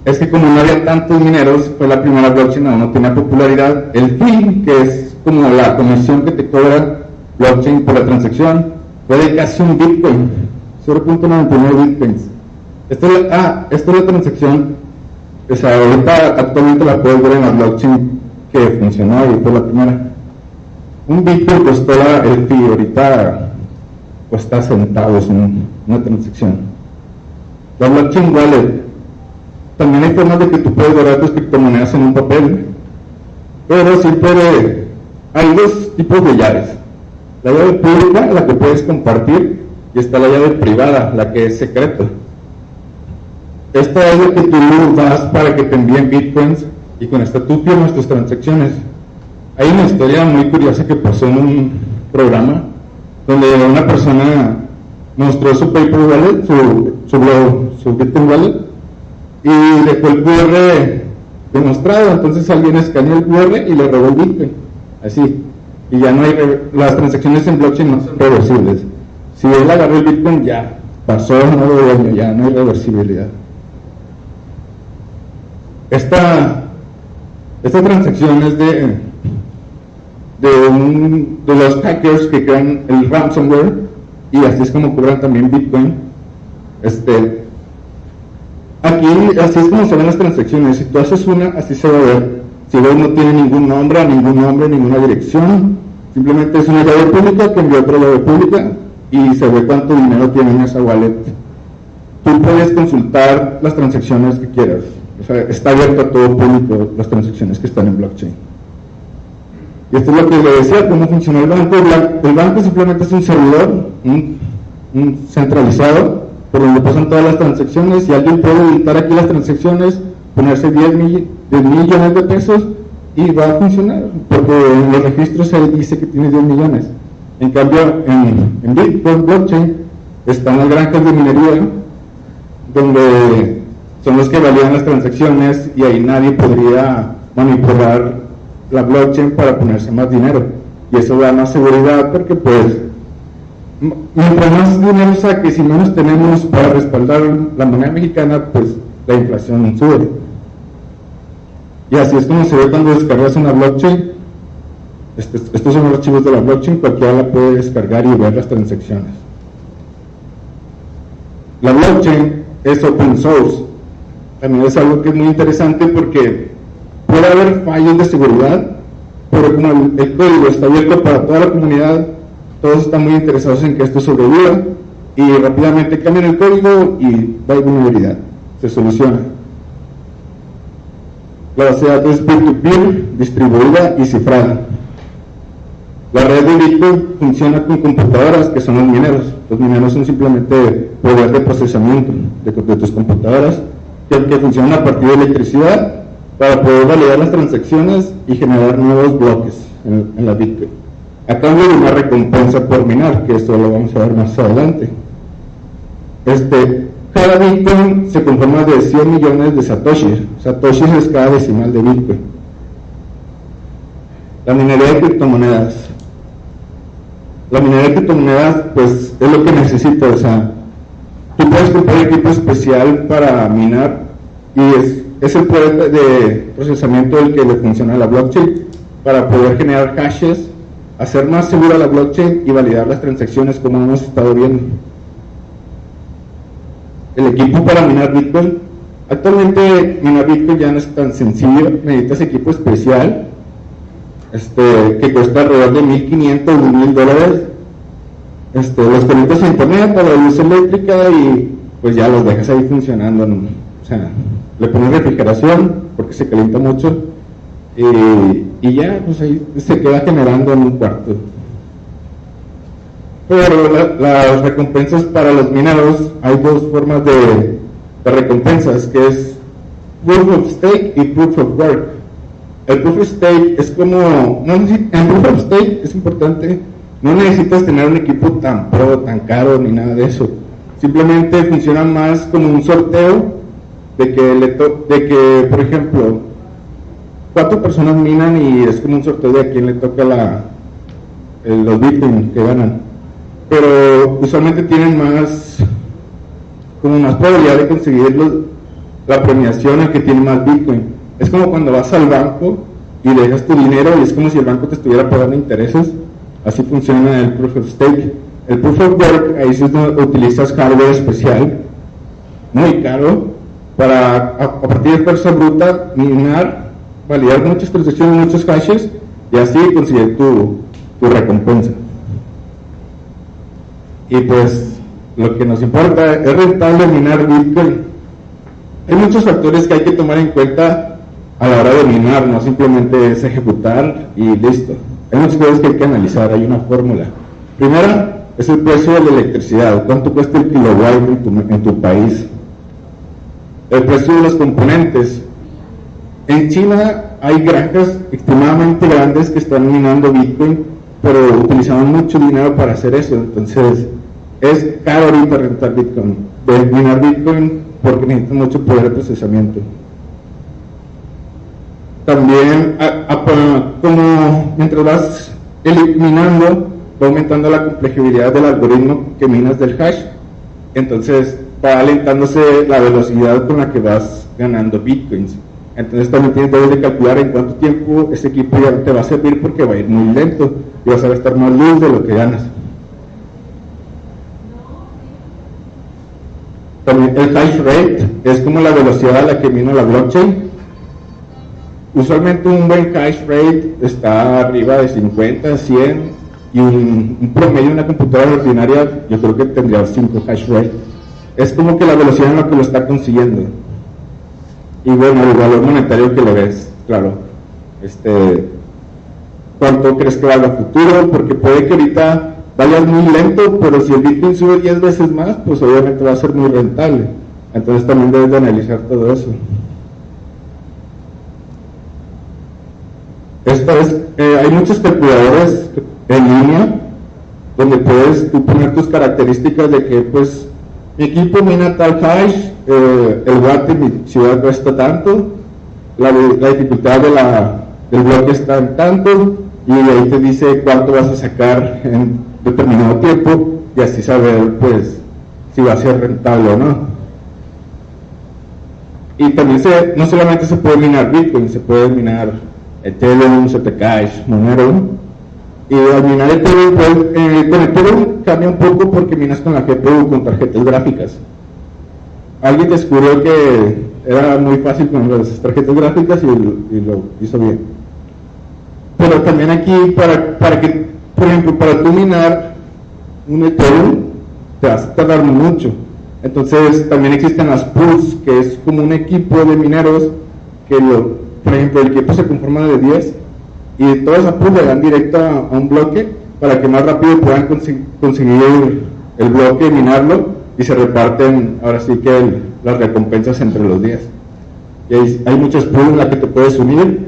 Speaker 11: es que como no había tantos mineros, fue la primera blockchain, no tenía popularidad. El fee, que es como la comisión que te cobra blockchain por la transacción, fue de casi un Bitcoin, 0.99 Bitcoins. Esta es la transacción, o sea, ahorita actualmente la puedes ver en la blockchain que funcionó y fue la primera. Un Bitcoin costó el fee, ahorita cuesta centavos una transacción. La blockchain wallet también hay formas de que tú puedes guardar tus criptomonedas en un papel, pero siempre hay dos tipos de llaves. La llave pública, la que puedes compartir, y está la llave privada, la que es secreta. Esta es la que tú das para que te envíen bitcoins, y con esta tú firmas tus transacciones. Hay una historia muy curiosa que pasó en un programa donde una persona mostró su paper wallet, su Bitcoin wallet, y dejó el QR demostrado. Entonces alguien escaneó el QR y le robó el Bitcoin, así, y ya no hay, las transacciones en blockchain no son reversibles. Si él agarró el Bitcoin, ya pasó un nuevo año, ya no hay reversibilidad. Esta transacción es de los hackers que crean el ransomware, y así es como cobran también Bitcoin. Aquí así es como se ven las transacciones. Si tú haces una, así se va a ver. Si ves, no tiene ningún nombre, ninguna dirección, simplemente es una llave pública que envió otra llave pública y se ve cuánto dinero tiene en esa wallet. Tú puedes consultar las transacciones que quieras, o sea, está abierto a todo público las transacciones que están en blockchain. Y esto es lo que le decía, cómo funciona el banco. El banco simplemente es un servidor, un centralizado, por donde pasan todas las transacciones, y alguien puede editar aquí las transacciones, ponerse 10 millones de pesos y va a funcionar, porque en los registros ahí dice que tiene 10 millones. En cambio, en Bitcoin blockchain están las granjas de minería, donde son los que validan las transacciones, y ahí nadie podría manipular la blockchain para ponerse más dinero, y eso da más seguridad, porque pues mientras más dinero saques y menos tenemos para respaldar la moneda mexicana, pues la inflación sube. Y así es como se ve cuando descargas una blockchain. Estos son los archivos de la blockchain, cualquiera la puede descargar y ver las transacciones. La blockchain es open source. También es algo que es muy interesante, porque puede haber fallos de seguridad, pero como el código está abierto para toda la comunidad, todos están muy interesados en que esto sobreviva, y rápidamente cambian el código y no hay vulnerabilidad, se soluciona. La base de datos es peer-to-peer, distribuida y cifrada. La red de Bitcoin funciona con computadoras, que son los mineros. Los mineros son simplemente poder de procesamiento de tus computadoras, que funcionan a partir de electricidad para poder validar las transacciones y generar nuevos bloques en la Bitcoin, a cambio de una recompensa por minar, que esto lo vamos a ver más adelante. Cada Bitcoin se conforma de 100 millones de satoshis. Satoshis es cada decimal de Bitcoin. La minería de criptomonedas. La minería de criptomonedas, pues, es lo que necesito. O sea, tú puedes comprar equipo especial para minar, y es el poder de procesamiento el que le funciona a la blockchain para poder generar hashes, hacer más segura la blockchain y validar las transacciones, como hemos estado viendo. El equipo para minar Bitcoin. Actualmente minar Bitcoin ya no es tan sencillo, necesitas equipo especial, que cuesta alrededor de $1,500 o $1,000. Los conectas a internet para la luz eléctrica y pues ya los dejas ahí funcionando, ¿no? O sea, le pones refrigeración porque se calienta mucho, y ya pues ahí se queda generando en un cuarto. Pero las recompensas para los mineros, hay dos formas de recompensas, que es Proof of Stake y Proof of Work. El Proof of Stake es como, en Proof of Stake es importante, no necesitas tener un equipo tan pro, tan caro, ni nada de eso. Simplemente funciona más como un sorteo, de que por ejemplo, 4 personas minan y es como un sorteo de a quién le toca los Bitcoin que ganan. Pero usualmente tienen más probabilidad de conseguir la premiación el que tiene más Bitcoin. Es como cuando vas al banco y dejas tu dinero y es como si el banco te estuviera pagando intereses. Así funciona el Proof of Stake. El Proof of Work, ahí sí utilizas hardware especial, muy caro, para a partir de fuerza bruta minar, validar muchas transacciones, muchos hashes, y así conseguir tu recompensa. Y pues lo que nos importa, ¿es rentable minar Bitcoin? hay muchos factores que hay que tomar en cuenta a la hora de minar, no simplemente es ejecutar y listo. Hay muchas cosas que hay que analizar, hay una fórmula. Primera es el precio de la electricidad, cuánto cuesta el kilowatt en tu país. El precio de los componentes. En China hay granjas extremadamente grandes que están minando Bitcoin, pero utilizamos mucho dinero para hacer eso, entonces es caro ahorita rentar Bitcoin, de minar Bitcoin, porque necesitan mucho poder de procesamiento. También, como mientras vas eliminando, va aumentando la complejidad del algoritmo que minas del hash, entonces va alentándose la velocidad con la que vas ganando Bitcoins. Entonces también debes de calcular en cuánto tiempo ese equipo ya te va a servir, porque va a ir muy lento y vas a gastar más luz de lo que ganas. También el hash rate es como la velocidad a la que mina la blockchain. Usualmente un buen hash rate está arriba de 50, 100 y un promedio de una computadora ordinaria yo creo que tendría 5 hash rate. Es como que la velocidad en la que lo está consiguiendo. Y bueno, el valor monetario que lo ves, claro. ¿Cuánto crees que va a futuro? Porque puede que ahorita vayas muy lento, pero si el Bitcoin sube 10 veces más, pues obviamente va a ser muy rentable. Entonces también debes de analizar todo eso. Hay muchos calculadores en línea donde puedes tú poner tus características de que pues mi equipo mina tal hash, el watt de mi ciudad cuesta tanto, la dificultad del bloque está en tanto, y ahí te dice cuánto vas a sacar en determinado tiempo, y así saber pues si va a ser rentable o no. Y también no solamente se puede minar Bitcoin, se puede minar Ethereum, Zcash, Monero. Y al minar Ethereum, con Ethereum cambia un poco porque minas con la GPU, con tarjetas gráficas. Alguien descubrió que era muy fácil con las tarjetas gráficas y lo hizo bien. Pero también aquí, para que, por ejemplo, para tu minar un Ethereum, te vas a tardar mucho. Entonces, también existen las pools, que es como un equipo de mineros que, por ejemplo, el equipo se conforma de 10 y toda esa pool le dan directo a un bloque para que más rápido puedan conseguir el bloque, minarlo, y se reparten ahora sí que las recompensas entre los 10. Y hay muchas pools en las que te puedes unir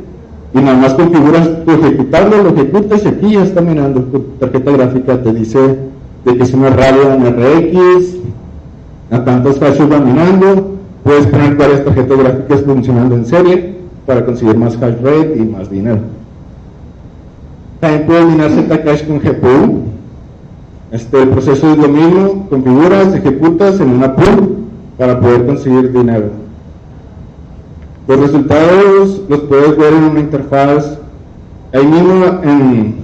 Speaker 11: y nada más configuras tu ejecutarlo, lo ejecutas y aquí ya está minando. Tu tarjeta gráfica te dice de que es una Radeon RX, a tantos hashes va minando, puedes poner varias tarjetas gráficas funcionando en serie para conseguir más hash rate y más dinero. También puedes minar Zcash con GPU. El proceso es lo mismo, configuras, ejecutas en una pool para poder conseguir dinero. Los resultados los puedes ver en una interfaz, ahí mismo en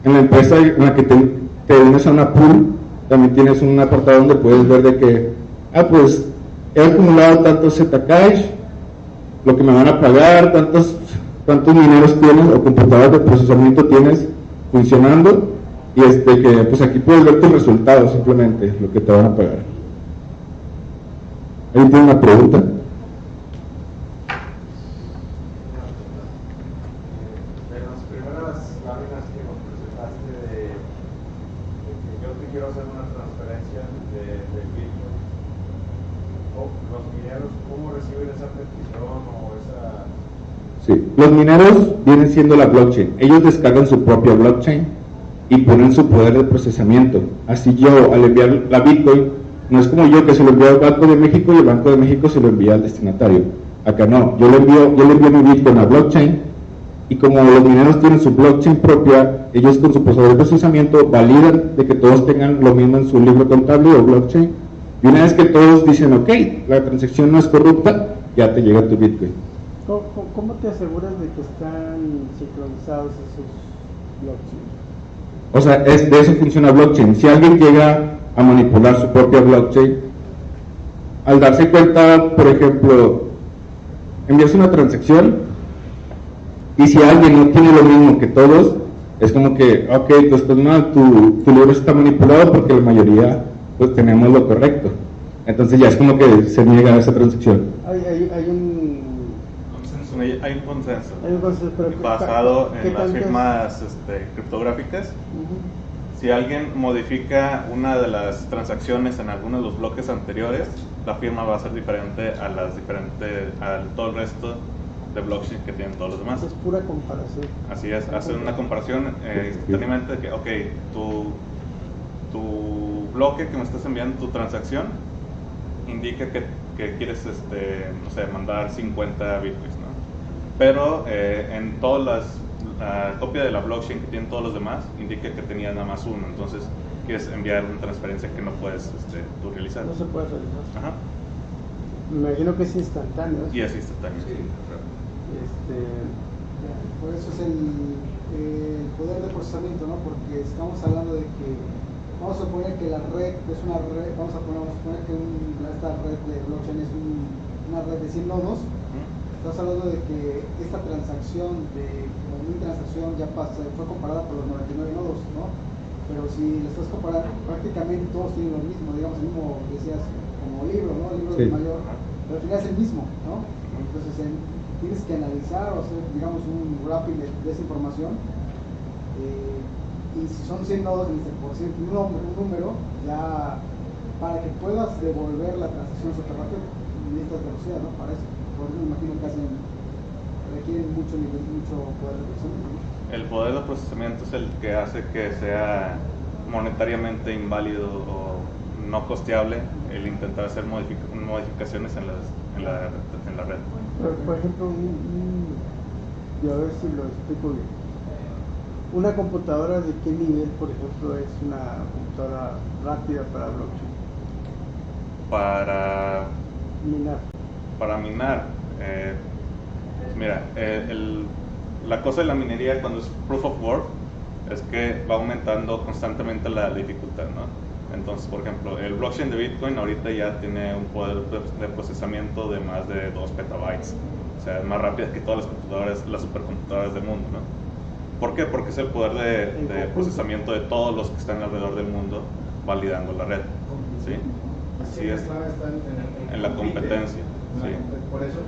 Speaker 11: la empresa en la que te unes a una pool, también tienes un apartado donde puedes ver de que, pues he acumulado tantos Zcash, lo que me van a pagar, cuántos mineros tienes o computadoras de procesamiento tienes funcionando, y que pues aquí puedes ver tus resultados, simplemente lo que te van a pagar. ¿Ahí tiene una pregunta?
Speaker 5: De las primeras láminas que nos presentaste de que yo te quiero hacer una transferencia de Bitcoin, los mineros, ¿cómo reciben esa petición o esa...?
Speaker 11: Sí, los mineros vienen siendo la blockchain. Ellos descargan su propia blockchain y ponen su poder de procesamiento. Así yo, al enviar la Bitcoin, no es como yo que se lo envío al Banco de México y el Banco de México se lo envía al destinatario. Acá no, yo le envío mi Bitcoin a blockchain, y como los mineros tienen su blockchain propia, ellos con su poder de procesamiento validan de que todos tengan lo mismo en su libro contable o blockchain, y una vez que todos dicen ok, la transacción no es corrupta, ya te llega tu Bitcoin.
Speaker 3: ¿Cómo te aseguras de que están sincronizados esos blockchains?
Speaker 11: O sea, de eso funciona blockchain. Si alguien llega a manipular su propia blockchain, al darse cuenta, por ejemplo, envías una transacción y si alguien no tiene lo mismo que todos, es como que, ok, tú estás mal, tu libro está manipulado porque la mayoría pues tenemos lo correcto. entonces ya es como que se niega esa transacción.
Speaker 3: Hay un
Speaker 1: Hay un consenso
Speaker 3: Hay un consenso, pero
Speaker 1: basado
Speaker 3: ¿qué
Speaker 1: en las
Speaker 3: cambios?
Speaker 1: firmas criptográficas.
Speaker 3: Ujú.
Speaker 1: Si alguien modifica una de las transacciones en alguno de los bloques anteriores, la firma va a ser diferente a todo el resto de blockchain que tienen todos los demás.
Speaker 3: Es pura comparación.
Speaker 1: Así es, hacer una comparación instantáneamente de que, ok, tu bloque que me estás enviando, tu transacción, indica que quieres, no sé, mandar 50 bitcoins, ¿no? Pero en todas la copia de la blockchain que tienen todos los demás, indica que tenía nada más uno. Entonces, quieres enviar una transferencia que no puedes tú realizar.
Speaker 3: No se puede realizar.
Speaker 1: Ajá.
Speaker 3: Me imagino que es instantáneo.
Speaker 1: Y es instantáneo. Sí.
Speaker 10: Por eso es el poder de procesamiento, ¿no? Porque estamos hablando de que, vamos a suponer que la red es una red, vamos a suponer que esta red de blockchain es una red de 100 nodos. Estás hablando de que esta transacción, mi transacción ya fue comparada por los 99 nodos, ¿no? Pero si le estás comparando, prácticamente todos tienen lo mismo, digamos, el mismo, decías, como libro, ¿no? El libro
Speaker 11: Sí.
Speaker 10: de mayor, pero al final es el mismo, ¿no? Entonces tienes que analizar o hacer, digamos, un wrapping de esa información. Y si son 100 nodos, por decir un número, ya para que puedas devolver la transacción súper rápido, necesitas velocidad, ¿no? Para eso. Por eso me imagino que requieren mucho poder de procesamiento, ¿no?
Speaker 1: El poder de procesamiento es el que hace que sea monetariamente inválido o no costeable el intentar hacer modificaciones en la red.
Speaker 3: Por ejemplo, y a ver si lo explico bien. Una computadora de qué nivel, por ejemplo, es una computadora rápida para blockchain? Para minar.
Speaker 1: Mira, la cosa de la minería cuando es proof of work es que va aumentando constantemente la dificultad, ¿no? Entonces, por ejemplo, el blockchain de Bitcoin ahorita ya tiene un poder de procesamiento de más de 2 petabytes. O sea, es más rápida que todas las supercomputadoras del mundo, ¿no? ¿Por qué? Porque es el poder de procesamiento de todos los que están alrededor del mundo validando la red, ¿sí? Así es, en la competencia, sí.
Speaker 6: Por eso,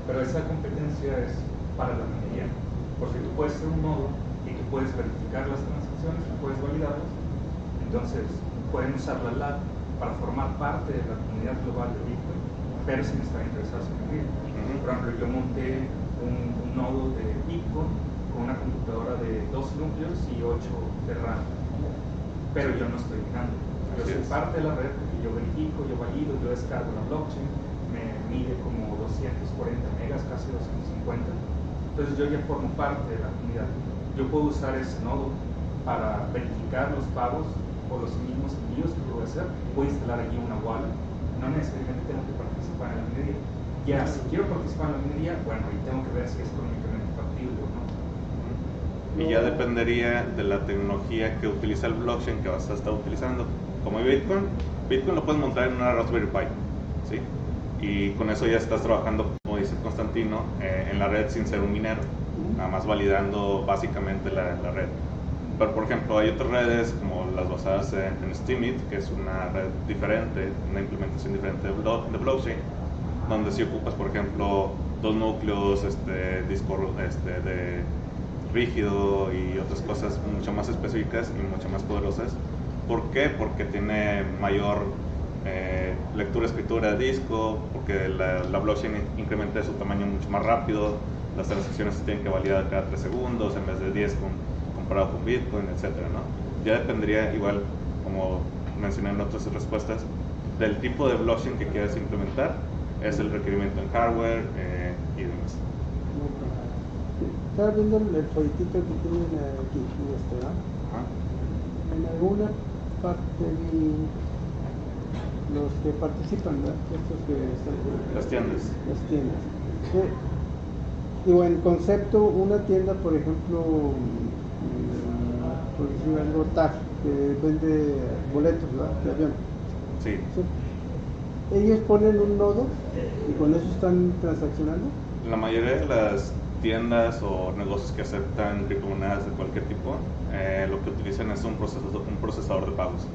Speaker 6: pero esa competencia es para la minería, porque tú puedes ser un nodo y tú puedes verificar las transacciones, tú puedes validarlas, entonces pueden usar la LAT para formar parte de la comunidad global de Bitcoin, pero sin estar interesados en minería. Por ejemplo, yo monté un nodo de Bitcoin con una computadora de 2 núcleos y 8 de RAM, pero yo no estoy minando. Yo soy parte de la red porque yo verifico, yo valido, yo descargo la blockchain, me mide como 240 megas, casi 250. Entonces yo ya formo parte de la comunidad. Yo puedo usar ese nodo para verificar los pagos o los mismos envíos que voy a hacer. Voy a instalar allí una wallet. No necesariamente tengo que participar en la minería. Ya, si quiero participar en la minería, bueno, ahí tengo que ver si es económicamente factible o no.
Speaker 1: Y ya dependería de la tecnología que utiliza el blockchain que vas a estar utilizando. Como Bitcoin lo puedes montar en una Raspberry Pi, ¿sí? Y con eso ya estás trabajando, como dice Constantino, en la red sin ser un minero, nada más validando básicamente la red. Pero por ejemplo hay otras redes como las basadas en Steemit, que es una red diferente, una implementación diferente de blockchain, donde si ocupas por ejemplo 2 núcleos, disco de rígido y otras cosas mucho más específicas y mucho más poderosas. ¿Por qué? Porque tiene mayor lectura-escritura de disco, porque la blockchain incrementa su tamaño mucho más rápido, las transacciones se tienen que validar cada 3 segundos en vez de 10 comparado con Bitcoin, etcétera, ¿no? Ya dependería, igual, como mencioné en otras respuestas, del tipo de blockchain que quieras implementar, es el requerimiento en hardware y demás.
Speaker 3: Estaba viendo el folletito que tienen aquí, ¿no? En alguna parte vi los que participan, ¿verdad? Estos que están
Speaker 1: Las tiendas.
Speaker 3: Digo, en concepto, una tienda, por ejemplo, por decir algo, TAG, que vende boletos, ¿verdad? De avión.
Speaker 1: Sí.
Speaker 3: Ellos ponen un nodo y con eso están transaccionando.
Speaker 1: La mayoría de las tiendas o negocios que aceptan criptomonedas de cualquier tipo, lo que utilizan es un procesador de pagos.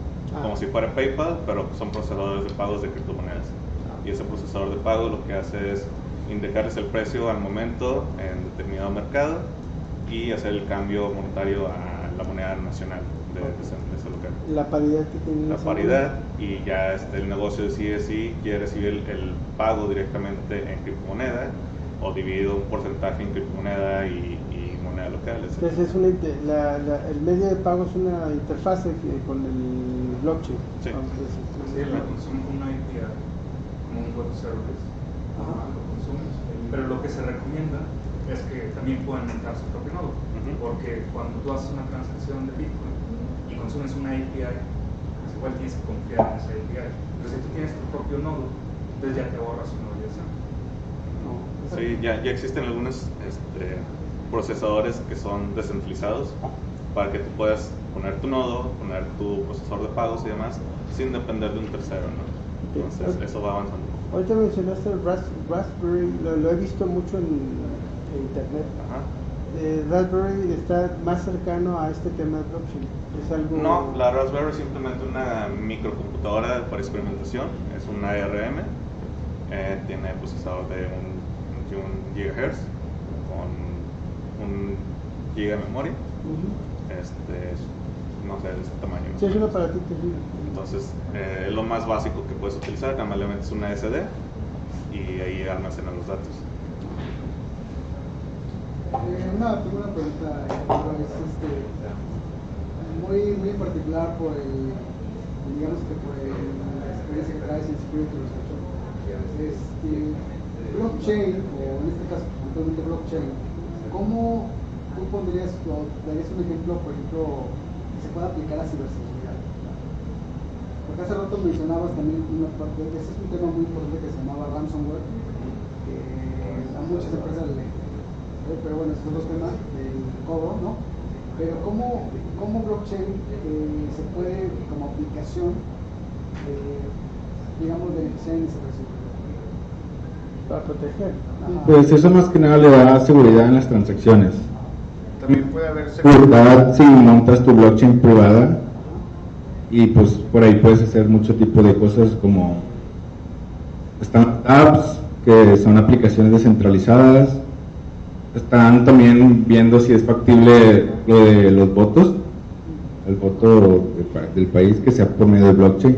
Speaker 1: Como si fuera PayPal, pero son procesadores de pagos de criptomonedas. Y ese procesador de pago lo que hace es indicarles el precio al momento en determinado mercado y hacer el cambio monetario a la moneda nacional de ese local.
Speaker 3: La paridad que tiene.
Speaker 1: La paridad, y ya el negocio decide si quiere recibir el pago directamente en criptomoneda o dividido un porcentaje en criptomoneda y moneda local.
Speaker 3: Entonces el medio de pago es una interfase con el blockchain.
Speaker 1: Sí.
Speaker 6: Sí, la consumo como una API, como un web service, lo consumes, pero lo que se recomienda es que también puedan montar su propio nodo, porque cuando tú haces una transacción de Bitcoin y consumes una API, pues igual tienes que confiar en esa API, pero si tú tienes tu propio nodo, entonces ya te ahorras una validación.
Speaker 1: Sí, ya existen algunos procesadores que son descentralizados para que tú puedas poner tu nodo, poner tu procesador de pagos y demás sin depender de un tercero, ¿no? Entonces eso va avanzando.
Speaker 3: Ahorita mencionaste el Raspberry, lo he visto mucho en internet. Raspberry está más cercano a este tema de blockchain. ¿Es algo?
Speaker 1: No, la Raspberry es simplemente una microcomputadora para experimentación, es un ARM, tiene procesador de un GHz con 1 GB de memoria. No sé, de este tamaño.
Speaker 3: Sí, es un aparatito.
Speaker 1: Entonces, es lo más básico que puedes utilizar, normalmente es una SD y ahí almacena los datos.
Speaker 10: Una pregunta, es muy particular por la experiencia que traes en Security Research. Blockchain, o en este caso puntualmente blockchain, ¿cómo tú darías un ejemplo, por ejemplo, que se pueda aplicar a ciberseguridad? Porque hace rato mencionabas también una parte, ese es un tema muy importante que se llamaba ransomware, que a muchas empresas pero bueno, estos dos temas del cobro, ¿no? Pero ¿cómo blockchain se puede, como aplicación, digamos, beneficiar en ese proceso?
Speaker 3: Para proteger.
Speaker 11: Pues eso más que nada le da seguridad en las transacciones. También puede haber seguridad si montas tu blockchain privada y pues por ahí puedes hacer mucho tipo de cosas como están apps que son aplicaciones descentralizadas. Están también viendo si es factible lo de los votos, el voto del país que sea por medio de blockchain,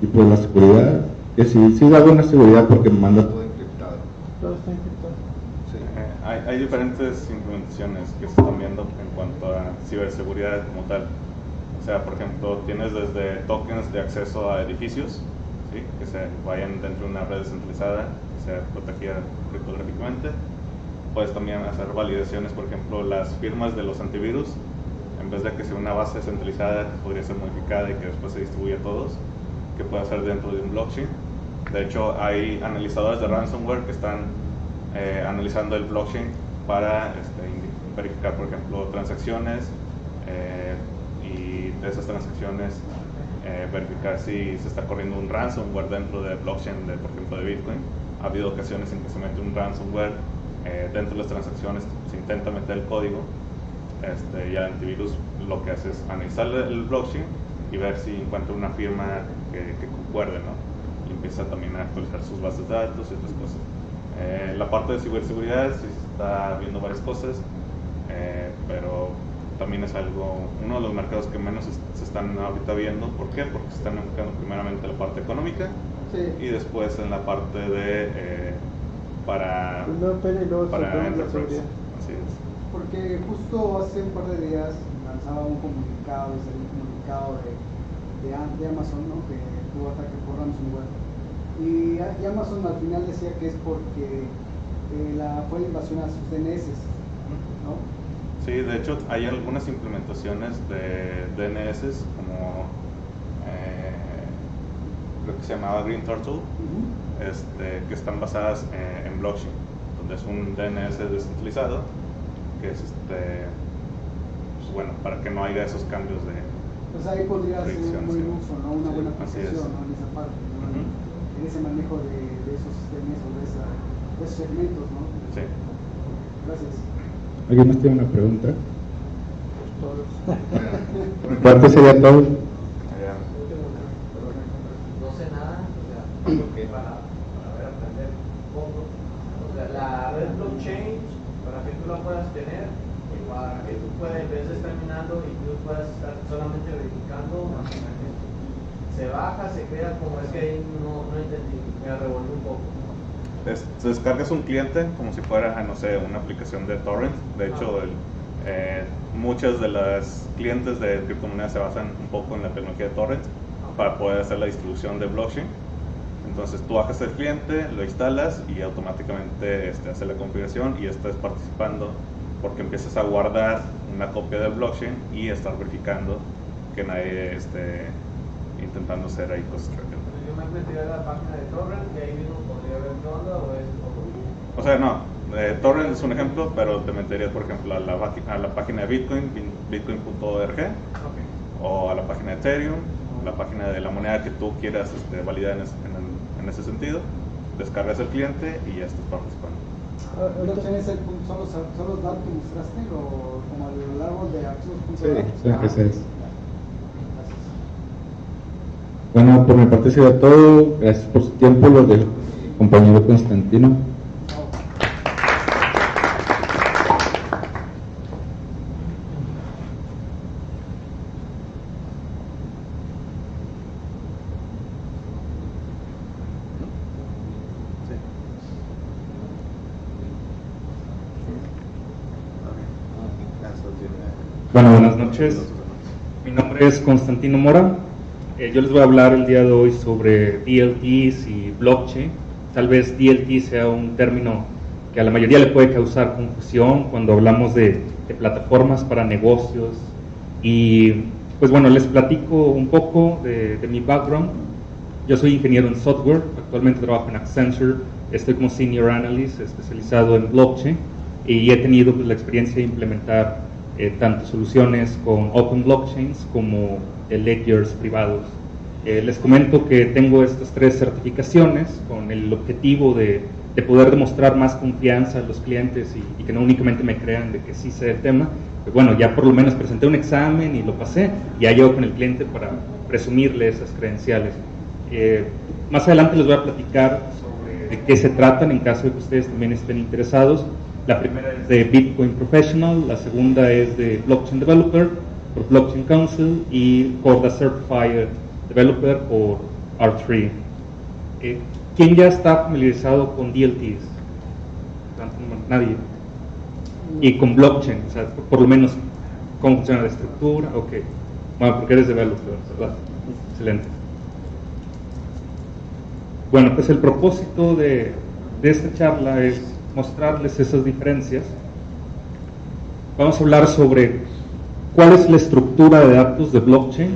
Speaker 11: y pues la seguridad, que sí da buena seguridad porque manda todo encriptado.
Speaker 3: Todo está encriptado.
Speaker 1: Sí, hay diferentes implementaciones que se están viendo en cuanto a ciberseguridad como tal. O sea, por ejemplo, tienes desde tokens de acceso a edificios, ¿sí? Que se vayan dentro de una red descentralizada, que sea protegida criptográficamente. Puedes también hacer validaciones, por ejemplo, las firmas de los antivirus, en vez de que sea una base centralizada que podría ser modificada y que después se distribuya a todos, que puede hacer dentro de un blockchain. De hecho, hay analizadores de ransomware que están analizando el blockchain para verificar, por ejemplo, transacciones y de esas transacciones verificar si se está corriendo un ransomware dentro del blockchain, por ejemplo, de Bitcoin. Ha habido ocasiones en que se mete un ransomware dentro de las transacciones, se intenta meter el código, y el antivirus lo que hace es analizar el blockchain y ver si encuentra una firma que concuerde, ¿no? Y empieza también a actualizar sus bases de datos y otras cosas. La parte de ciberseguridad sí se está viendo varias cosas, pero también es uno de los mercados que menos se están ahorita viendo. ¿Por qué? Porque se están enfocando primeramente en la parte económica, sí, y después en la parte de para enterprise. Así es.
Speaker 10: Porque justo hace un par de días lanzaba un comunicado, de Amazon, ¿no? Que tuvo ataque por ransomware. Y Amazon al final decía que es porque fue la invasión a sus DNS, ¿no?
Speaker 1: Sí, de hecho hay algunas implementaciones de DNS como creo que se llamaba Green Turtle, que están basadas en blockchain, donde es un DNS descentralizado que es pues bueno, para que no haya esos cambios de
Speaker 10: pues ahí podría ser un buen uso, ¿no? Una buena aplicación, ¿no? En esa parte, ¿no? En ese manejo de esos sistemas o de esos segmentos, ¿no?
Speaker 1: Sí.
Speaker 10: Gracias.
Speaker 11: ¿Alguien más tiene una pregunta? Por mi parte sería todo.
Speaker 5: No sé nada, o sea, para ver, aprender un poco. O sea, la red blockchain, para que tú la puedas tener, y para que tú puedas, en vez de estar minando y tú puedas estar solamente verificando, se baja, se crea, como es que ahí no entendí, me revolví un poco.
Speaker 1: Descargas un cliente como si fuera, no sé, una aplicación de torrent. De hecho, muchas de las clientes de criptomonedas se basan un poco en la tecnología de torrent para poder hacer la distribución de blockchain. Entonces tú bajas el cliente, lo instalas y automáticamente hace la configuración y estás participando porque empiezas a guardar una copia del blockchain y estar verificando que nadie esté intentando hacer ahí cosas rápidas.
Speaker 5: Yo me metí a la página de torrent y ahí mismo podría ver qué onda o es todo.
Speaker 1: O sea, no, torrent es un ejemplo, pero te meterías, por ejemplo, a la página de Bitcoin, bitcoin.org, o a la página de Ethereum, la página de la moneda que tú quieras validar en ese sentido. Descargas el cliente y ya estás participando.
Speaker 10: ¿Son los datos que mostraste o como el árbol de archivos?
Speaker 11: Sí, ese es. Bueno, por mi parte sería todo. Gracias por su tiempo, los del compañero Constantino.
Speaker 12: Bueno, buenas noches. Mi nombre es Constantino Mora. Yo les voy a hablar el día de hoy sobre DLTs y blockchain. Tal vez DLT sea un término que a la mayoría le puede causar confusión cuando hablamos de plataformas para negocios. Y pues bueno, les platico un poco de mi background. Yo soy ingeniero en software, actualmente trabajo en Accenture, estoy como Senior Analyst especializado en blockchain y he tenido pues, la experiencia de implementar tanto soluciones con Open Blockchains como ledgers privados. Les comento que tengo estas 3 certificaciones con el objetivo de poder demostrar más confianza a los clientes y que no únicamente me crean de que sí sé el tema. Pues bueno, ya por lo menos presenté un examen y lo pasé, y ya llego con el cliente para presumirle esas credenciales. Más adelante les voy a platicar sobre de qué se tratan en caso de que ustedes también estén interesados. La primera es de Bitcoin Professional, la segunda es de Blockchain Developer por Blockchain Council y Corda Certified Developer por R3. ¿Quién ya está familiarizado con DLTs? Nadie. Y con blockchain, o sea, por lo menos cómo funciona la estructura. Ok, bueno, porque eres developer, ¿verdad? Excelente. Bueno, pues el propósito de esta charla es mostrarles esas diferencias. Vamos a hablar sobre cuál es la estructura de datos de blockchain,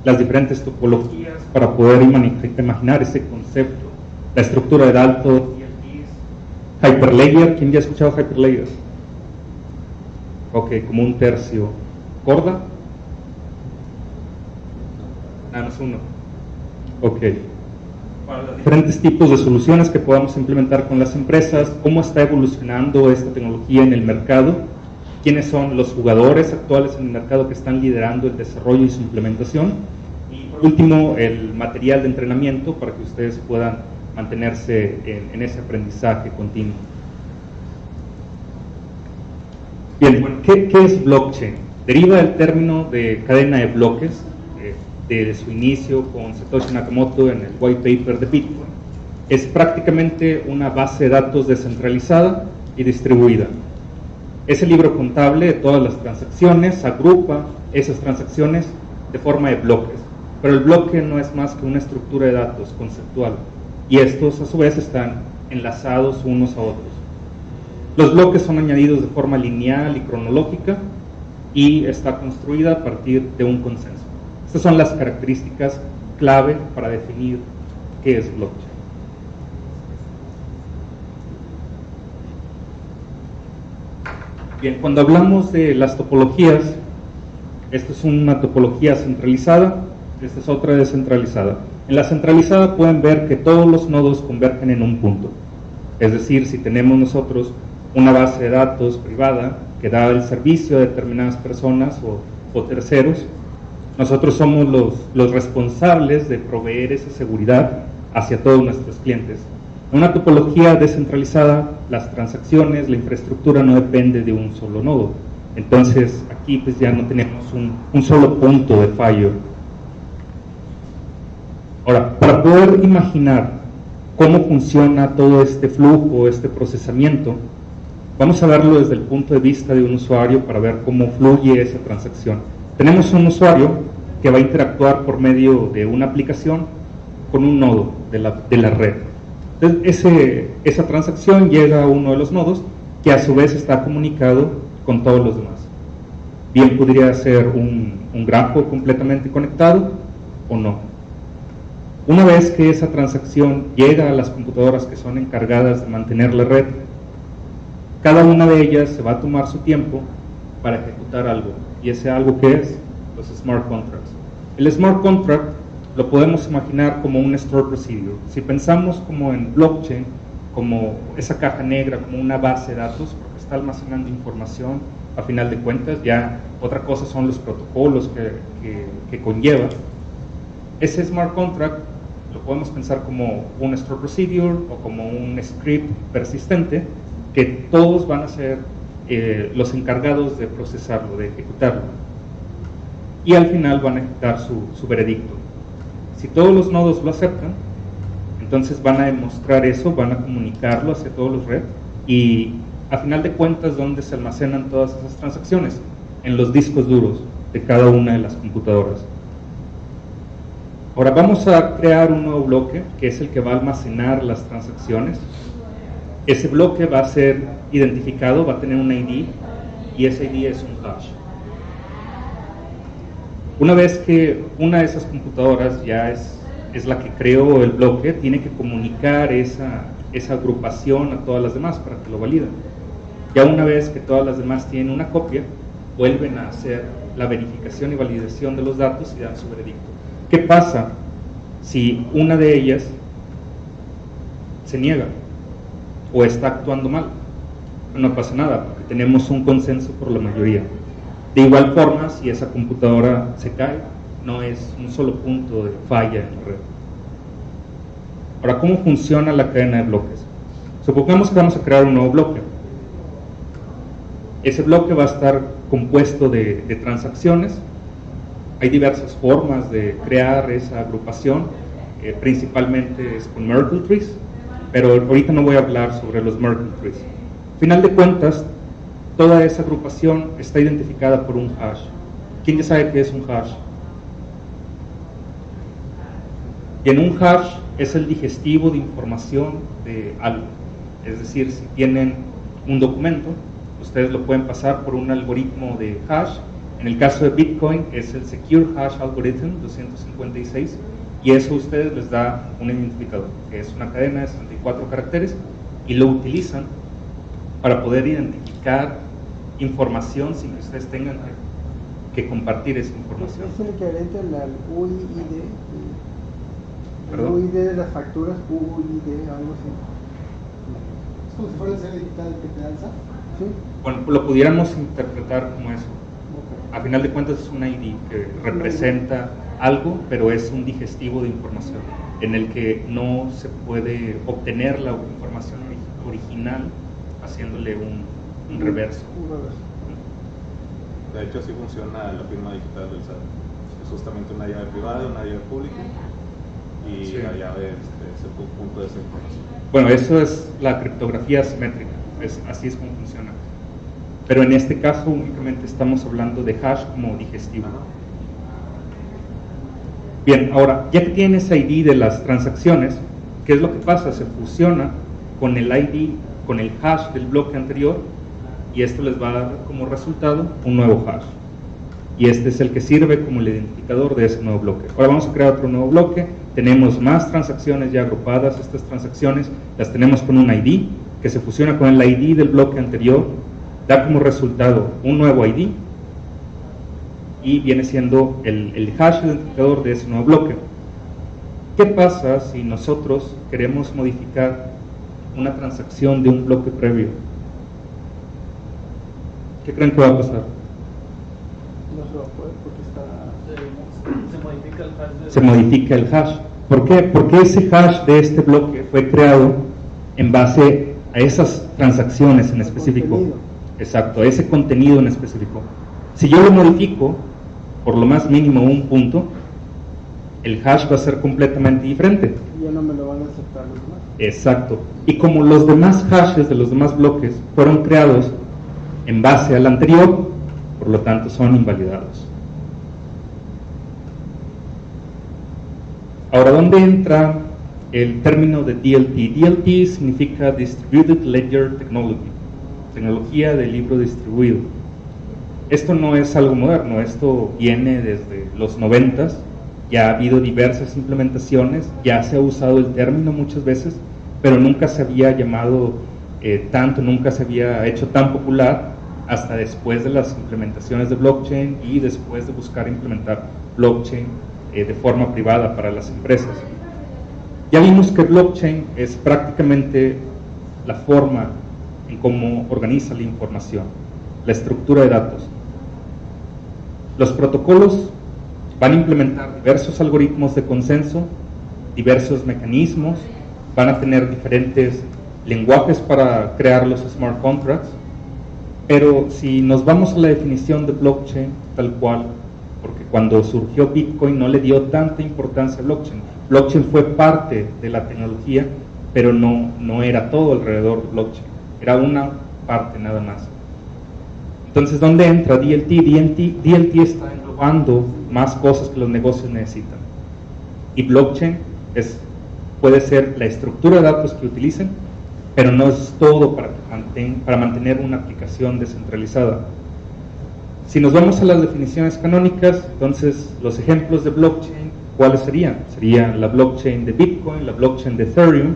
Speaker 12: las diferentes topologías para poder imaginar ese concepto, la estructura de datos, Hyperledger. ¿Quién ya ha escuchado Hyperledger? Ok, como un tercio. ¿Corda? Nada más uno. Ok. Para los diferentes tipos de soluciones que podamos implementar con las empresas, cómo está evolucionando esta tecnología en el mercado, quiénes son los jugadores actuales en el mercado que están liderando el desarrollo y su implementación, y por último el material de entrenamiento para que ustedes puedan mantenerse en ese aprendizaje continuo. Bien, bueno, ¿qué es blockchain? Deriva del término de cadena de bloques, de su inicio con Satoshi Nakamoto en el white paper de Bitcoin. Es prácticamente una base de datos descentralizada y distribuida. Es el libro contable de todas las transacciones, agrupa esas transacciones de forma de bloques, pero el bloque no es más que una estructura de datos conceptual, y estos a su vez están enlazados unos a otros. Los bloques son añadidos de forma lineal y cronológica y está construida a partir de un consenso. Estas son las características clave para definir qué es blockchain. Bien, cuando hablamos de las topologías, esta es una topología centralizada, esta es otra descentralizada. En la centralizada pueden ver que todos los nodos convergen en un punto. Es decir, si tenemos nosotros una base de datos privada que da el servicio a determinadas personas o terceros, nosotros somos los responsables de proveer esa seguridad hacia todos nuestros clientes. En una topología descentralizada, las transacciones, la infraestructura no depende de un solo nodo. Entonces, aquí pues ya no tenemos un solo punto de fallo. Ahora, para poder imaginar cómo funciona todo este flujo, este procesamiento, vamos a verlo desde el punto de vista de un usuario para ver cómo fluye esa transacción. Tenemos un usuario que va a interactuar por medio de una aplicación con un nodo de la red. Entonces, esa transacción llega a uno de los nodos que a su vez está comunicado con todos los demás. Bien podría ser un grafo completamente conectado o no. Una vez que esa transacción llega a las computadoras que son encargadas de mantener la red, cada una de ellas se va a tomar su tiempo para ejecutar algo. ¿Y ese algo qué es? Los smart contracts. El smart contract lo podemos imaginar como un store procedure. Si pensamos como en blockchain, como esa caja negra, como una base de datos, porque está almacenando información, a final de cuentas, ya otra cosa son los protocolos que conlleva. Ese smart contract lo podemos pensar como un store procedure o como un script persistente que todos van a ser los encargados de procesarlo, de ejecutarlo. Y al final van a ejecutar su veredicto. Si todos los nodos lo aceptan, entonces van a demostrar eso, van a comunicarlo hacia todos los redes y a final de cuentas, ¿dónde se almacenan todas esas transacciones? En los discos duros de cada una de las computadoras. Ahora vamos a crear un nuevo bloque que es el que va a almacenar las transacciones. Ese bloque va a ser identificado, va a tener un ID y ese ID es un hash. Una vez que una de esas computadoras ya es la que creó el bloque, tiene que comunicar esa agrupación a todas las demás para que lo validen. Ya una vez que todas las demás tienen una copia, vuelven a hacer la verificación y validación de los datos y dan su veredicto. ¿Qué pasa si una de ellas se niega o está actuando mal? No pasa nada, porque tenemos un consenso por la mayoría. De igual forma, si esa computadora se cae, no es un solo punto de falla en la red. Ahora, ¿cómo funciona la cadena de bloques? Supongamos que vamos a crear un nuevo bloque. Ese bloque va a estar compuesto de transacciones. Hay diversas formas de crear esa agrupación, principalmente es con Merkle trees, pero ahorita no voy a hablar sobre los Merkle trees. Al final de cuentas, toda esa agrupación está identificada por un hash. ¿Quién ya sabe qué es un hash? Y en un hash es el digestivo de información de algo. Es decir, si tienen un documento, ustedes lo pueden pasar por un algoritmo de hash. En el caso de Bitcoin es el Secure Hash Algorithm 256 y eso a ustedes les da un identificador, que es una cadena de 64 caracteres y lo utilizan para poder identificar información sin que ustedes tengan que compartir esa información.
Speaker 3: ¿Es el equivalente al UID?
Speaker 12: ¿Perdón?
Speaker 3: UID de las facturas, UID, algo así.
Speaker 10: ¿Es como si fuera el sello digital que te alza?
Speaker 3: Sí.
Speaker 12: Bueno, lo pudiéramos interpretar como eso. A final de cuentas es un ID que representa algo, pero es un digestivo de información en el que no se puede obtener la información original haciéndole un reverso.
Speaker 1: De hecho, así funciona la firma digital del SAT. Es justamente una llave privada, una llave pública y
Speaker 12: sí.
Speaker 1: la llave es el punto de esa información.
Speaker 12: Bueno, eso es la criptografía simétrica, así es como funciona. Pero en este caso únicamente estamos hablando de hash como digestivo. Bien, ahora, ya que tienen ese ID de las transacciones, ¿qué es lo que pasa? Se fusiona con el ID, con el hash del bloque anterior, y esto les va a dar como resultado un nuevo hash. Y este es el que sirve como el identificador de ese nuevo bloque. Ahora vamos a crear otro nuevo bloque, tenemos más transacciones ya agrupadas, estas transacciones las tenemos con un ID, que se fusiona con el ID del bloque anterior, da como resultado un nuevo ID, y viene siendo el hash identificador de ese nuevo bloque. ¿Qué pasa si nosotros queremos modificar una transacción de un bloque previo, ¿qué creen que va a pasar?
Speaker 9: No se va a poder porque
Speaker 6: Se modifica el hash.
Speaker 12: Se modifica el hash. ¿Por qué? Porque ese hash de este bloque fue creado en base a esas transacciones en específico.
Speaker 3: Contenido.
Speaker 12: Exacto, a ese contenido en específico. Si yo lo modifico por lo más mínimo un punto, el hash va a ser completamente diferente.
Speaker 3: Ya no me lo van a aceptar los demás.
Speaker 12: Exacto. Y como los demás hashes de los demás bloques fueron creados en base al anterior, por lo tanto son invalidados. Ahora, ¿dónde entra el término de DLT? DLT significa Distributed Ledger Technology, tecnología de libro distribuido. Esto no es algo moderno, esto viene desde los 90s, ya ha habido diversas implementaciones, ya se ha usado el término muchas veces, pero nunca se había llamado tanto, nunca se había hecho tan popular hasta después de las implementaciones de blockchain y después de buscar implementar blockchain de forma privada para las empresas. Ya vimos que blockchain es prácticamente la forma en cómo organiza la información, la estructura de datos. Los protocolos van a implementar diversos algoritmos de consenso, diversos mecanismos, van a tener diferentes lenguajes para crear los smart contracts, pero si nos vamos a la definición de blockchain tal cual, porque cuando surgió Bitcoin no le dio tanta importancia a blockchain. Blockchain fue parte de la tecnología, pero no era todo alrededor de blockchain, era una parte nada más. Entonces, ¿dónde entra DLT? DLT está englobando más cosas que los negocios necesitan. Y blockchain puede ser la estructura de datos que utilicen, pero no es todo para mantener una aplicación descentralizada. Si nos vamos a las definiciones canónicas, entonces los ejemplos de blockchain, ¿cuáles serían? Sería la blockchain de Bitcoin, la blockchain de Ethereum,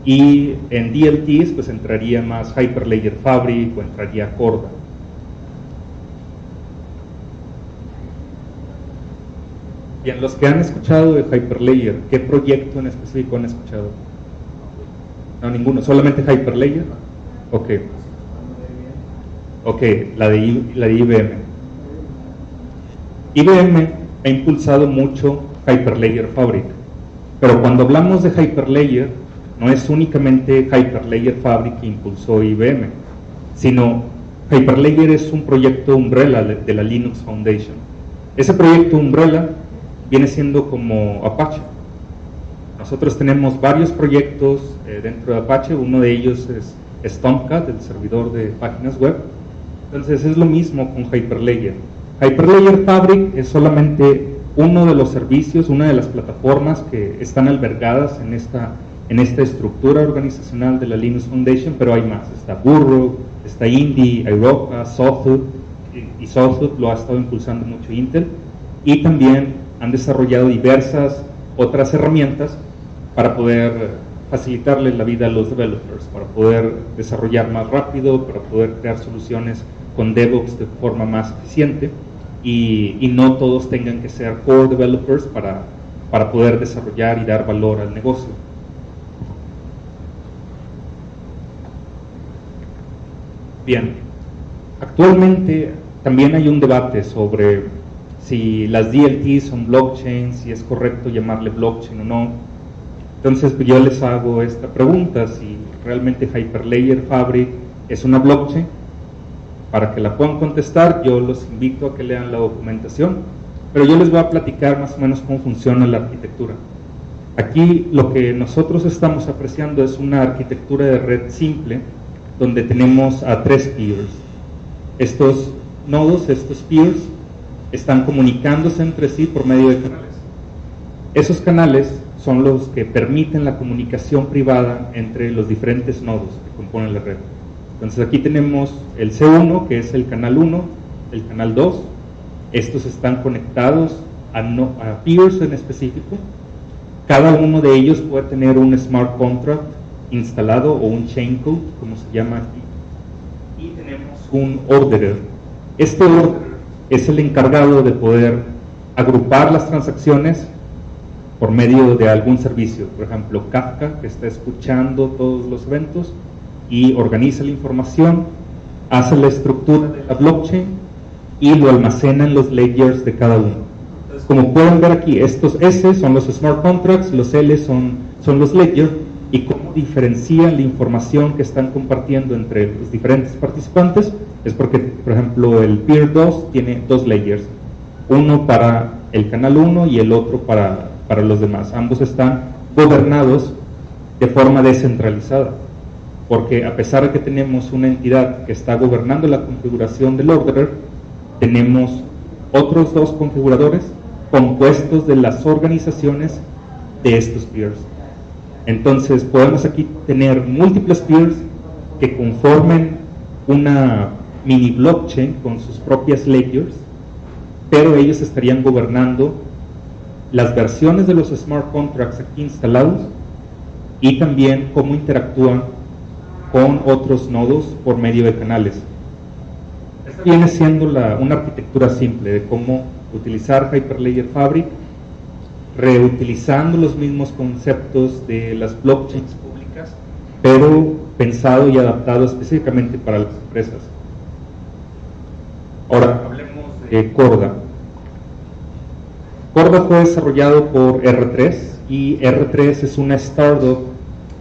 Speaker 12: y en DLTs pues entraría más Hyperledger Fabric o entraría Corda. Bien, los que han escuchado de Hyperledger, ¿qué proyecto en específico han escuchado? No, ninguno, solamente Hyperledger. Ok. Ok, la de IBM. IBM ha impulsado mucho Hyperledger Fabric, pero cuando hablamos de Hyperledger, no es únicamente Hyperledger Fabric que impulsó IBM, sino Hyperledger es un proyecto umbrella de la Linux Foundation. Ese proyecto umbrella viene siendo como Apache. Nosotros tenemos varios proyectos dentro de Apache, uno de ellos es Tomcat, el servidor de páginas web. Entonces es lo mismo con Hyperledger. Hyperledger Fabric es solamente uno de los servicios, una de las plataformas que están albergadas en esta estructura organizacional de la Linux Foundation, pero hay más. Está Burroughs, está Indy, Europa, Sawtooth, y Sawtooth lo ha estado impulsando mucho Intel, y también han desarrollado diversas otras herramientas para poder facilitarle la vida a los developers, para poder desarrollar más rápido, para poder crear soluciones con DevOps de forma más eficiente y no todos tengan que ser core developers para poder desarrollar y dar valor al negocio. Bien, actualmente también hay un debate sobre si las DLTs son blockchain, si es correcto llamarle blockchain o no. Entonces pues yo les hago esta pregunta, si realmente Hyperledger Fabric es una blockchain. Para que la puedan contestar, yo los invito a que lean la documentación, pero yo les voy a platicar más o menos cómo funciona la arquitectura. Aquí lo que nosotros estamos apreciando es una arquitectura de red simple, donde tenemos a 3 peers. Estos nodos, estos peers, están comunicándose entre sí por medio de canales. Esos canales son los que permiten la comunicación privada entre los diferentes nodos que componen la red. Entonces aquí tenemos el C1, que es el canal 1, el canal 2. Estos están conectados a peers en específico. Cada uno de ellos puede tener un smart contract instalado o un chain code, como se llama aquí. Y tenemos un orderer. Este orderer es el encargado de poder agrupar las transacciones por medio de algún servicio, por ejemplo Kafka, que está escuchando todos los eventos y organiza la información, hace la estructura de la blockchain y lo almacena en los ledgers de cada uno. Entonces, como pueden ver aquí, estos S son los smart contracts, los L son los ledgers, y cómo diferencian la información que están compartiendo entre los diferentes participantes es porque, por ejemplo, el Peer 2 tiene dos layers, uno para el canal 1 y el otro para los demás. Ambos están gobernados de forma descentralizada, porque a pesar de que tenemos una entidad que está gobernando la configuración del orderer, tenemos otros dos configuradores compuestos de las organizaciones de estos peers. Entonces podemos aquí tener múltiples peers que conformen una mini blockchain con sus propias ledgers, pero ellos estarían gobernando las versiones de los smart contracts aquí instalados y también cómo interactúan con otros nodos por medio de canales. Esta viene siendo una arquitectura simple de cómo utilizar Hyperledger Fabric, reutilizando los mismos conceptos de las blockchains públicas, pero pensado y adaptado específicamente para las empresas. Ahora hablemos de Corda. Corda fue desarrollado por R3 y R3 es una startup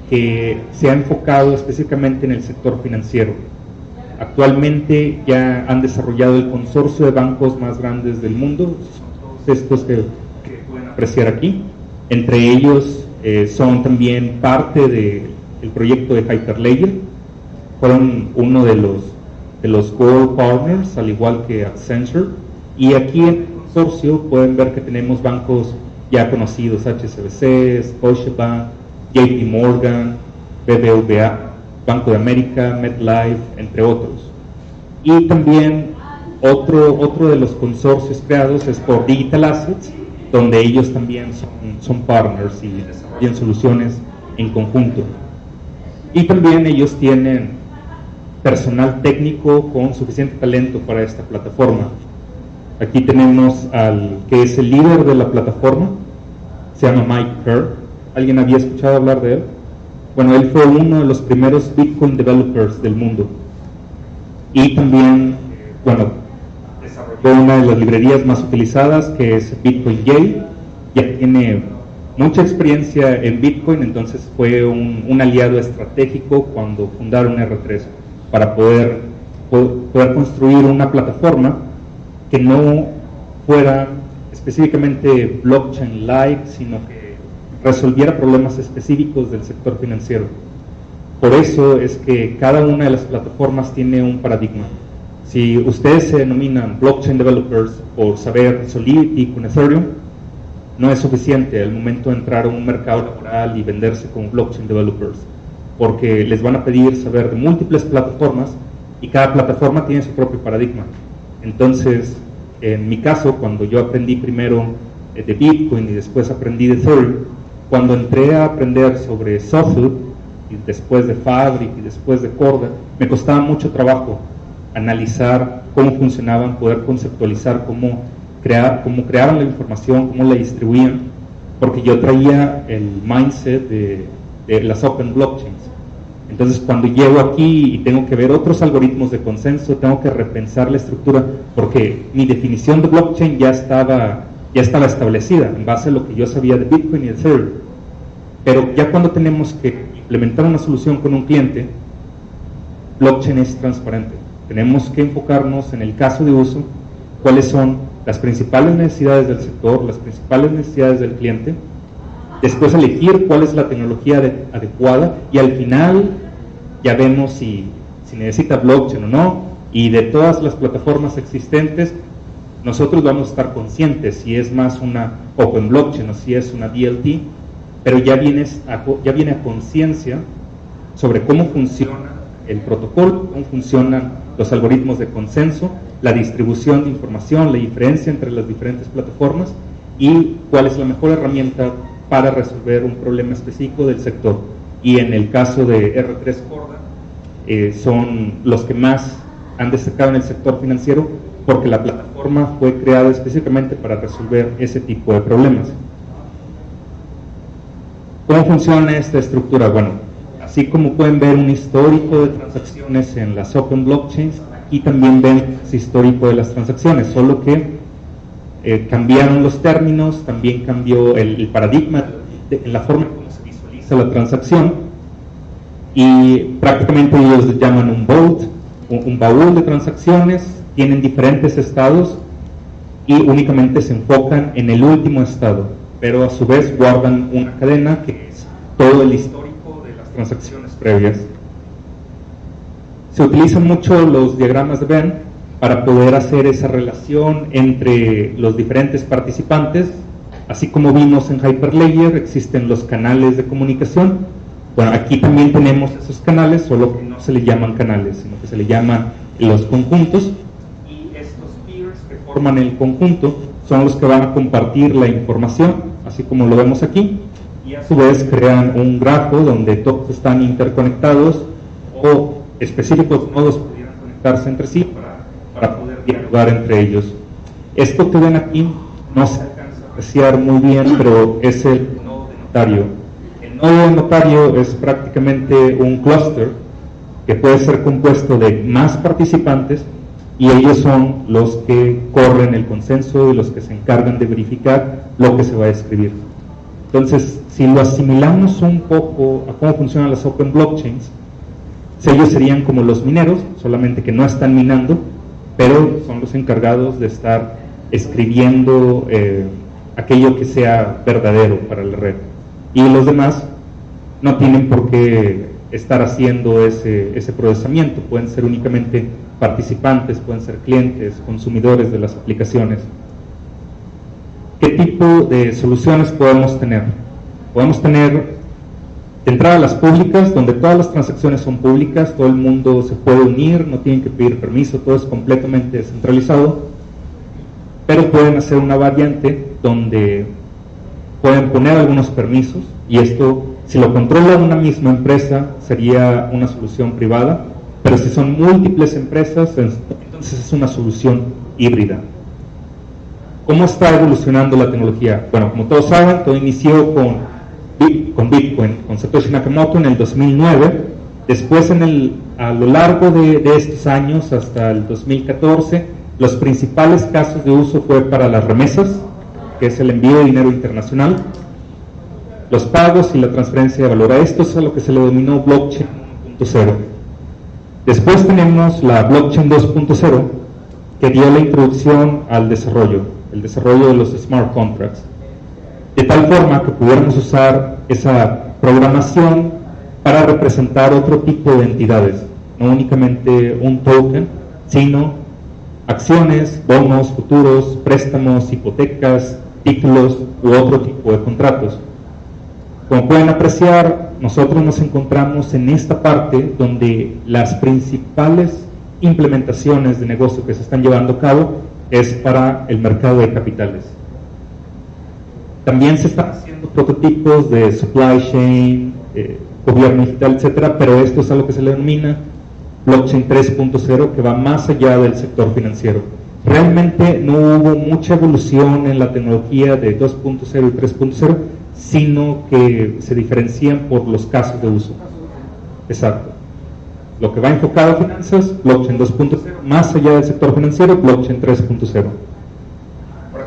Speaker 12: que se ha enfocado específicamente en el sector financiero. Actualmente ya han desarrollado el consorcio de bancos más grandes del mundo, son estos que pueden apreciar aquí. Entre ellos son también parte del proyecto de Hyperledger, fueron uno de los Gold Partners, al igual que Accenture, y aquí en el consorcio pueden ver que tenemos bancos ya conocidos, HSBC, Scotiabank, JP Morgan, BBVA, Banco de América, MetLife, entre otros. Y también otro de los consorcios creados es por Digital Assets, donde ellos también son partners y desarrollan soluciones en conjunto. Y también ellos tienen personal técnico con suficiente talento para esta plataforma. Aquí tenemos al que es el líder de la plataforma, se llama Mike Kerr. ¿Alguien había escuchado hablar de él? Bueno, él fue uno de los primeros Bitcoin developers del mundo. Y también, bueno, desarrolló una de las librerías más utilizadas, que es Bitcoin J. Ya tiene mucha experiencia en Bitcoin, entonces fue un aliado estratégico cuando fundaron R3 para poder construir una plataforma que no fuera específicamente blockchain-like, sino que resolviera problemas específicos del sector financiero. Por eso es que cada una de las plataformas tiene un paradigma. Si ustedes se denominan blockchain developers por saber Solidity con Ethereum, no es suficiente al momento de entrar a un mercado laboral y venderse como blockchain developers, porque les van a pedir saber de múltiples plataformas y cada plataforma tiene su propio paradigma. Entonces, en mi caso, cuando yo aprendí primero de Bitcoin y después aprendí de Ethereum, cuando entré a aprender sobre Sawtooth y después de Fabric y después de Corda, me costaba mucho trabajo analizar cómo funcionaban, poder conceptualizar cómo creaban la información, cómo la distribuían, porque yo traía el mindset de las open blockchains. Entonces, cuando llego aquí y tengo que ver otros algoritmos de consenso, tengo que repensar la estructura, porque mi definición de blockchain ya estaba establecida en base a lo que yo sabía de Bitcoin y de Ethereum. Pero ya cuando tenemos que implementar una solución con un cliente, blockchain es transparente. Tenemos que enfocarnos en el caso de uso, cuáles son las principales necesidades del sector, las principales necesidades del cliente, después elegir cuál es la tecnología adecuada y al final ya vemos si necesita blockchain o no, y de todas las plataformas existentes nosotros vamos a estar conscientes si es más una open blockchain o si es una DLT, pero ya viene a conciencia sobre cómo funciona el protocolo, cómo funcionan los algoritmos de consenso, la distribución de información, la diferencia entre las diferentes plataformas y cuál es la mejor herramienta para resolver un problema específico del sector. Y en el caso de R3 Corda, son los que más han destacado en el sector financiero porque la plataforma fue creada específicamente para resolver ese tipo de problemas. ¿Cómo funciona esta estructura? Bueno, así como pueden ver un histórico de transacciones en las Open Blockchains, aquí también ven ese histórico de las transacciones, solo que cambiaron los términos, también cambió el paradigma en la forma en cómo se visualiza la transacción, y prácticamente ellos le llaman un vault, un baúl de transacciones, tienen diferentes estados y únicamente se enfocan en el último estado, pero a su vez guardan una cadena que es todo el histórico de las transacciones previas. Se utilizan mucho los diagramas de Venn para poder hacer esa relación entre los diferentes participantes. Así como vimos en Hyperledger, existen los canales de comunicación. Bueno, aquí también tenemos esos canales, solo que no se le llaman canales, sino que se le llaman los conjuntos. Y estos peers que forman el conjunto son los que van a compartir la información, así como lo vemos aquí. Y a su vez crean un grafo donde todos están interconectados, o específicos nodos pudieran conectarse entre sí para poder dialogar entre ellos. Esto que ven aquí no se alcanza a apreciar muy bien, pero es el nodo de notario. El nodo de notario es prácticamente un clúster que puede ser compuesto de más participantes, y ellos son los que corren el consenso y los que se encargan de verificar lo que se va a escribir. Entonces, si lo asimilamos un poco a cómo funcionan las Open Blockchains, ellos serían como los mineros, solamente que no están minando, pero son los encargados de estar escribiendo aquello que sea verdadero para la red. Y los demás no tienen por qué estar haciendo ese procesamiento, pueden ser únicamente participantes, pueden ser clientes, consumidores de las aplicaciones. ¿Qué tipo de soluciones podemos tener? Podemos tener entradas a las públicas, donde todas las transacciones son públicas, todo el mundo se puede unir, no tienen que pedir permiso, todo es completamente descentralizado, pero pueden hacer una variante donde pueden poner algunos permisos, y esto, si lo controla una misma empresa, sería una solución privada, pero si son múltiples empresas, entonces es una solución híbrida. ¿Cómo está evolucionando la tecnología? Bueno, como todos saben, todo inició con Bitcoin, con Satoshi Nakamoto en el 2009. Después, a lo largo de estos años, hasta el 2014, los principales casos de uso fue para las remesas, que es el envío de dinero internacional, los pagos y la transferencia de valor. A esto es a lo que se le denominó Blockchain 1.0. Después tenemos la Blockchain 2.0, que dio la introducción al desarrollo, el desarrollo de los smart contracts, de tal forma que pudiéramos usar esa programación para representar otro tipo de entidades, no únicamente un token, sino acciones, bonos, futuros, préstamos, hipotecas, títulos u otro tipo de contratos. Como pueden apreciar, nosotros nos encontramos en esta parte donde las principales implementaciones de negocio que se están llevando a cabo es para el mercado de capitales. También se están haciendo prototipos de supply chain, gobierno digital, etcétera, pero esto es algo que se le denomina Blockchain 3.0, que va más allá del sector financiero. Realmente no hubo mucha evolución en la tecnología de 2.0 y 3.0, sino que se diferencian por los casos de uso. Exacto. Lo que va enfocado a finanzas, Blockchain 2.0, más allá del sector financiero, Blockchain 3.0.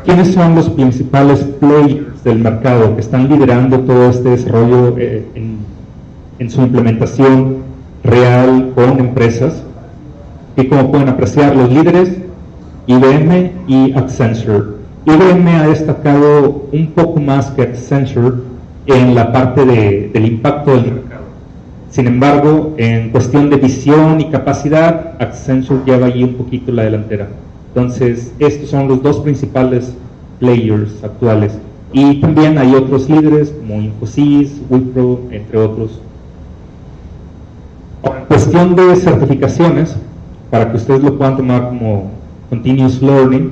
Speaker 12: ¿Quiénes son los principales players del mercado que están liderando todo este desarrollo en su implementación real con empresas? Y como pueden apreciar, los líderes, IBM y Accenture. IBM ha destacado un poco más que Accenture en la parte del impacto del mercado. Sin embargo, en cuestión de visión y capacidad, Accenture lleva allí un poquito la delantera. Entonces, estos son los dos principales players actuales. Y también hay otros líderes como Infosys, Wipro, entre otros. Ahora, en cuestión de certificaciones, para que ustedes lo puedan tomar como Continuous Learning,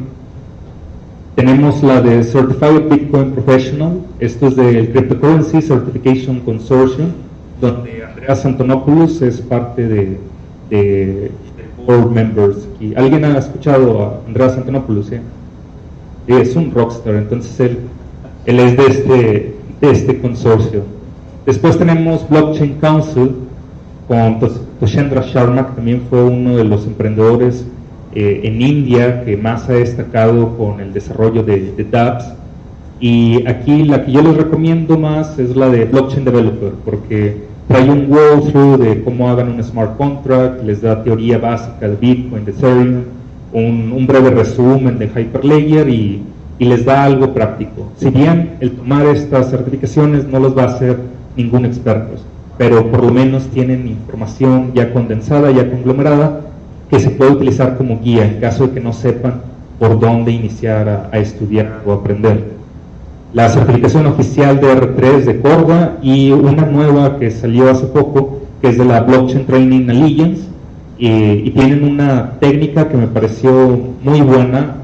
Speaker 12: tenemos la de Certified Bitcoin Professional. Esto es del Cryptocurrency Certification Consortium, donde Andreas Antonopoulos es parte de board members. ¿Y alguien ha escuchado a Andreas Antonopoulos? Es un rockstar, entonces él es de este consorcio. Después tenemos Blockchain Council con Toshendra Sharma, que también fue uno de los emprendedores en India que más ha destacado con el desarrollo de dApps. Y aquí la que yo les recomiendo más es la de Blockchain Developer, porque trae un walkthrough de cómo hagan un smart contract, les da teoría básica de Bitcoin, de Ethereum, un breve resumen de Hyperledger y les da algo práctico. Si bien el tomar estas certificaciones no los va a hacer ningún experto, pero por lo menos tienen información ya condensada, ya conglomerada, que se puede utilizar como guía en caso de que no sepan por dónde iniciar a estudiar o aprender. La certificación oficial de R3 de Corda y una nueva que salió hace poco, que es de la Blockchain Training Alliance, y tienen una técnica que me pareció muy buena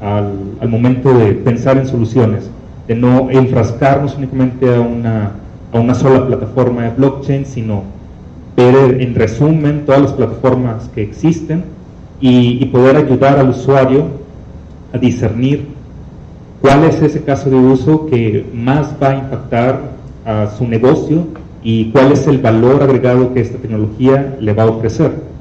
Speaker 12: al momento de pensar en soluciones, de no enfrascarnos únicamente a una sola plataforma de blockchain, sino ver en resumen todas las plataformas que existen y poder ayudar al usuario a discernir cuál es ese caso de uso que más va a impactar a su negocio y cuál es el valor agregado que esta tecnología le va a ofrecer.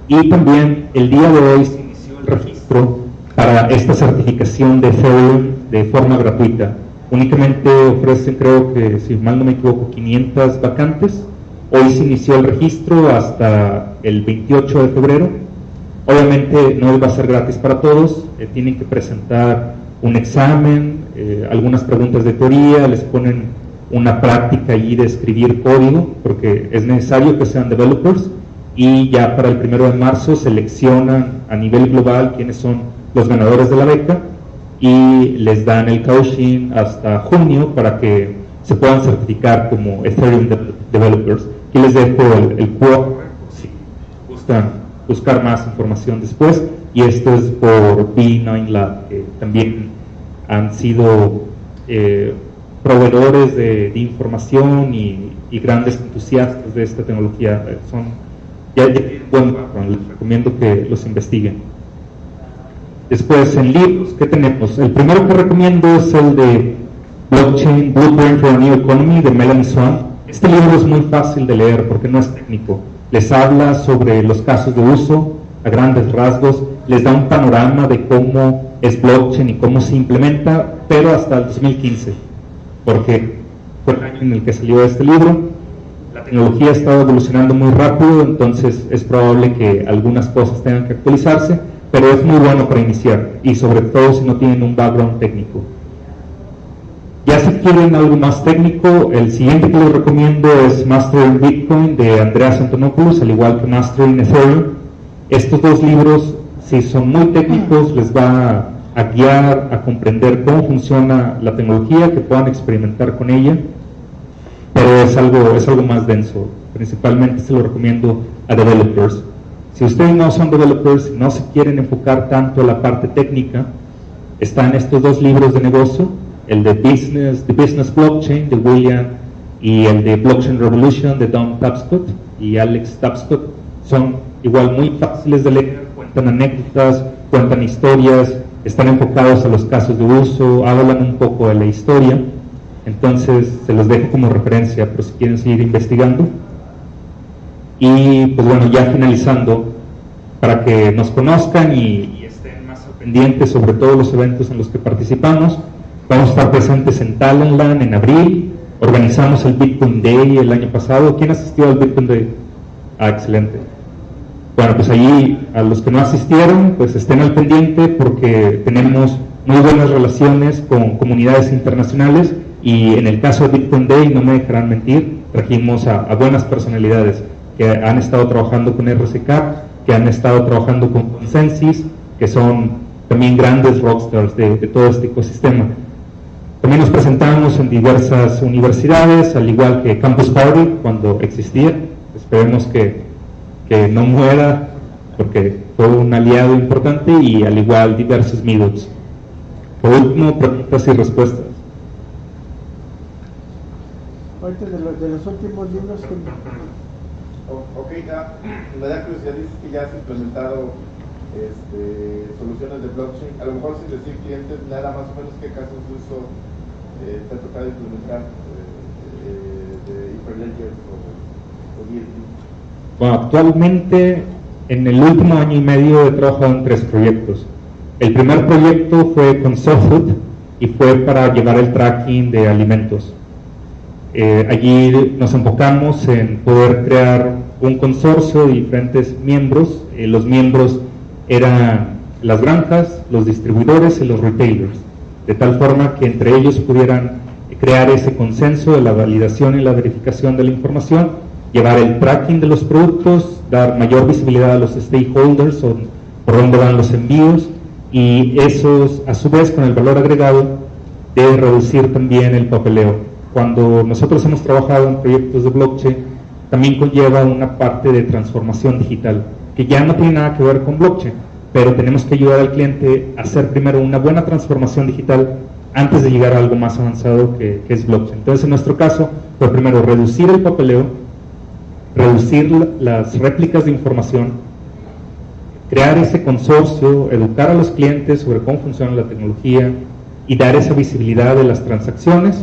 Speaker 12: Y también el día de hoy se inició el registro para esta certificación de Ethereum de forma gratuita. Únicamente ofrecen, creo que si mal no me equivoco, 500 vacantes. Hoy se inició el registro hasta el 28 de febrero. Obviamente no va a ser gratis para todos, tienen que presentar un examen, algunas preguntas de teoría, les ponen una práctica allí de escribir código, porque es necesario que sean developers, y ya para el 1 de marzo seleccionan a nivel global quiénes son los ganadores de la beca y les dan el coaching hasta junio para que se puedan certificar como Ethereum Developers. Aquí les dejo el QR si gustan buscar más información después, y esto es por B9 Lab, que también han sido proveedores de información y grandes entusiastas de esta tecnología. Les recomiendo que los investiguen. Después, en libros, ¿qué tenemos? El primero que recomiendo es el de Blockchain Blueprint for a New Economy de Melanie Swan. Este libro es muy fácil de leer porque no es técnico. Les habla sobre los casos de uso a grandes rasgos, les da un panorama de cómo es blockchain y cómo se implementa, pero hasta el 2015, porque fue el año en el que salió este libro. La tecnología ha estado evolucionando muy rápido, entonces es probable que algunas cosas tengan que actualizarse, pero es muy bueno para iniciar, y sobre todo si no tienen un background técnico. Ya si quieren algo más técnico, el siguiente que les recomiendo es Mastering Bitcoin de Andreas Antonopoulos, al igual que Mastering Ethereum. Estos dos libros, si son muy técnicos, les va a guiar a comprender cómo funciona la tecnología, que puedan experimentar con ella, pero es algo más denso. Principalmente se lo recomiendo a developers. Si ustedes no son developers, no se quieren enfocar tanto a la parte técnica, están estos dos libros de negocio, el de The Business Blockchain de William y el de Blockchain Revolution de Don Tapscott y Alex Tapscott. Son igual muy fáciles de leer, cuentan anécdotas, cuentan historias, están enfocados a los casos de uso, hablan un poco de la historia. Entonces se los dejo como referencia por si quieren seguir investigando. Y pues bueno, ya finalizando, para que nos conozcan y estén más pendientes sobre todos los eventos en los que participamos, vamos a estar presentes en Talentland en abril. Organizamos el Bitcoin Day el año pasado. ¿Quién asistió al Bitcoin Day? Ah, excelente. Bueno, pues allí a los que no asistieron, pues estén al pendiente porque tenemos muy buenas relaciones con comunidades internacionales, y en el caso de Bitcoin Day, no me dejarán mentir, trajimos a buenas personalidades que han estado trabajando con RSK, que han estado trabajando con Consensus, que son también grandes rockstars de todo este ecosistema. También nos presentamos en diversas universidades, al igual que Campus Party cuando existía. Esperemos que no muera, porque fue un aliado importante, y al igual diversos meetups. Por último, preguntas y respuestas.
Speaker 3: Ahorita de los últimos libros que...
Speaker 5: Ok, me da curiosidad, dices que ya has implementado soluciones de blockchain, a lo mejor sin decir clientes, nada más o menos qué casos de uso te ha tocado implementar
Speaker 9: Superledger o DLT?
Speaker 12: Bueno, actualmente en el último año y medio he trabajado en 3 proyectos. El primer proyecto fue con SoftFood y fue para llevar el tracking de alimentos. Allí nos enfocamos en poder crear un consorcio de diferentes miembros. Los miembros eran las granjas, los distribuidores y los retailers, de tal forma que entre ellos pudieran crear ese consenso de la validación y la verificación de la información, llevar el tracking de los productos, dar mayor visibilidad a los stakeholders por dónde van los envíos, y esos a su vez con el valor agregado de reducir también el papeleo. Cuando nosotros hemos trabajado en proyectos de blockchain, también conlleva una parte de transformación digital, que ya no tiene nada que ver con blockchain, pero tenemos que ayudar al cliente a hacer primero una buena transformación digital antes de llegar a algo más avanzado que es blockchain. Entonces, en nuestro caso, fue primero reducir el papeleo, reducir las réplicas de información, crear ese consorcio, educar a los clientes sobre cómo funciona la tecnología y dar esa visibilidad de las transacciones,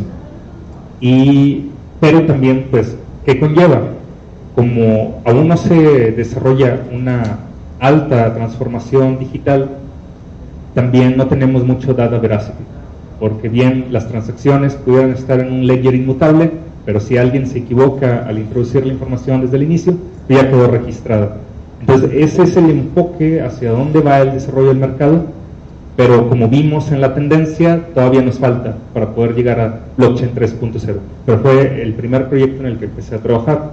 Speaker 12: pero también, pues, ¿qué conlleva? Como aún no se desarrolla una alta transformación digital, también no tenemos mucho data veracity, porque bien las transacciones pudieran estar en un ledger inmutable, pero si alguien se equivoca al introducir la información desde el inicio, ya quedó registrada. Entonces ese es el enfoque hacia dónde va el desarrollo del mercado, pero como vimos en la tendencia, todavía nos falta para poder llegar a blockchain 3.0, pero fue el primer proyecto en el que empecé a trabajar.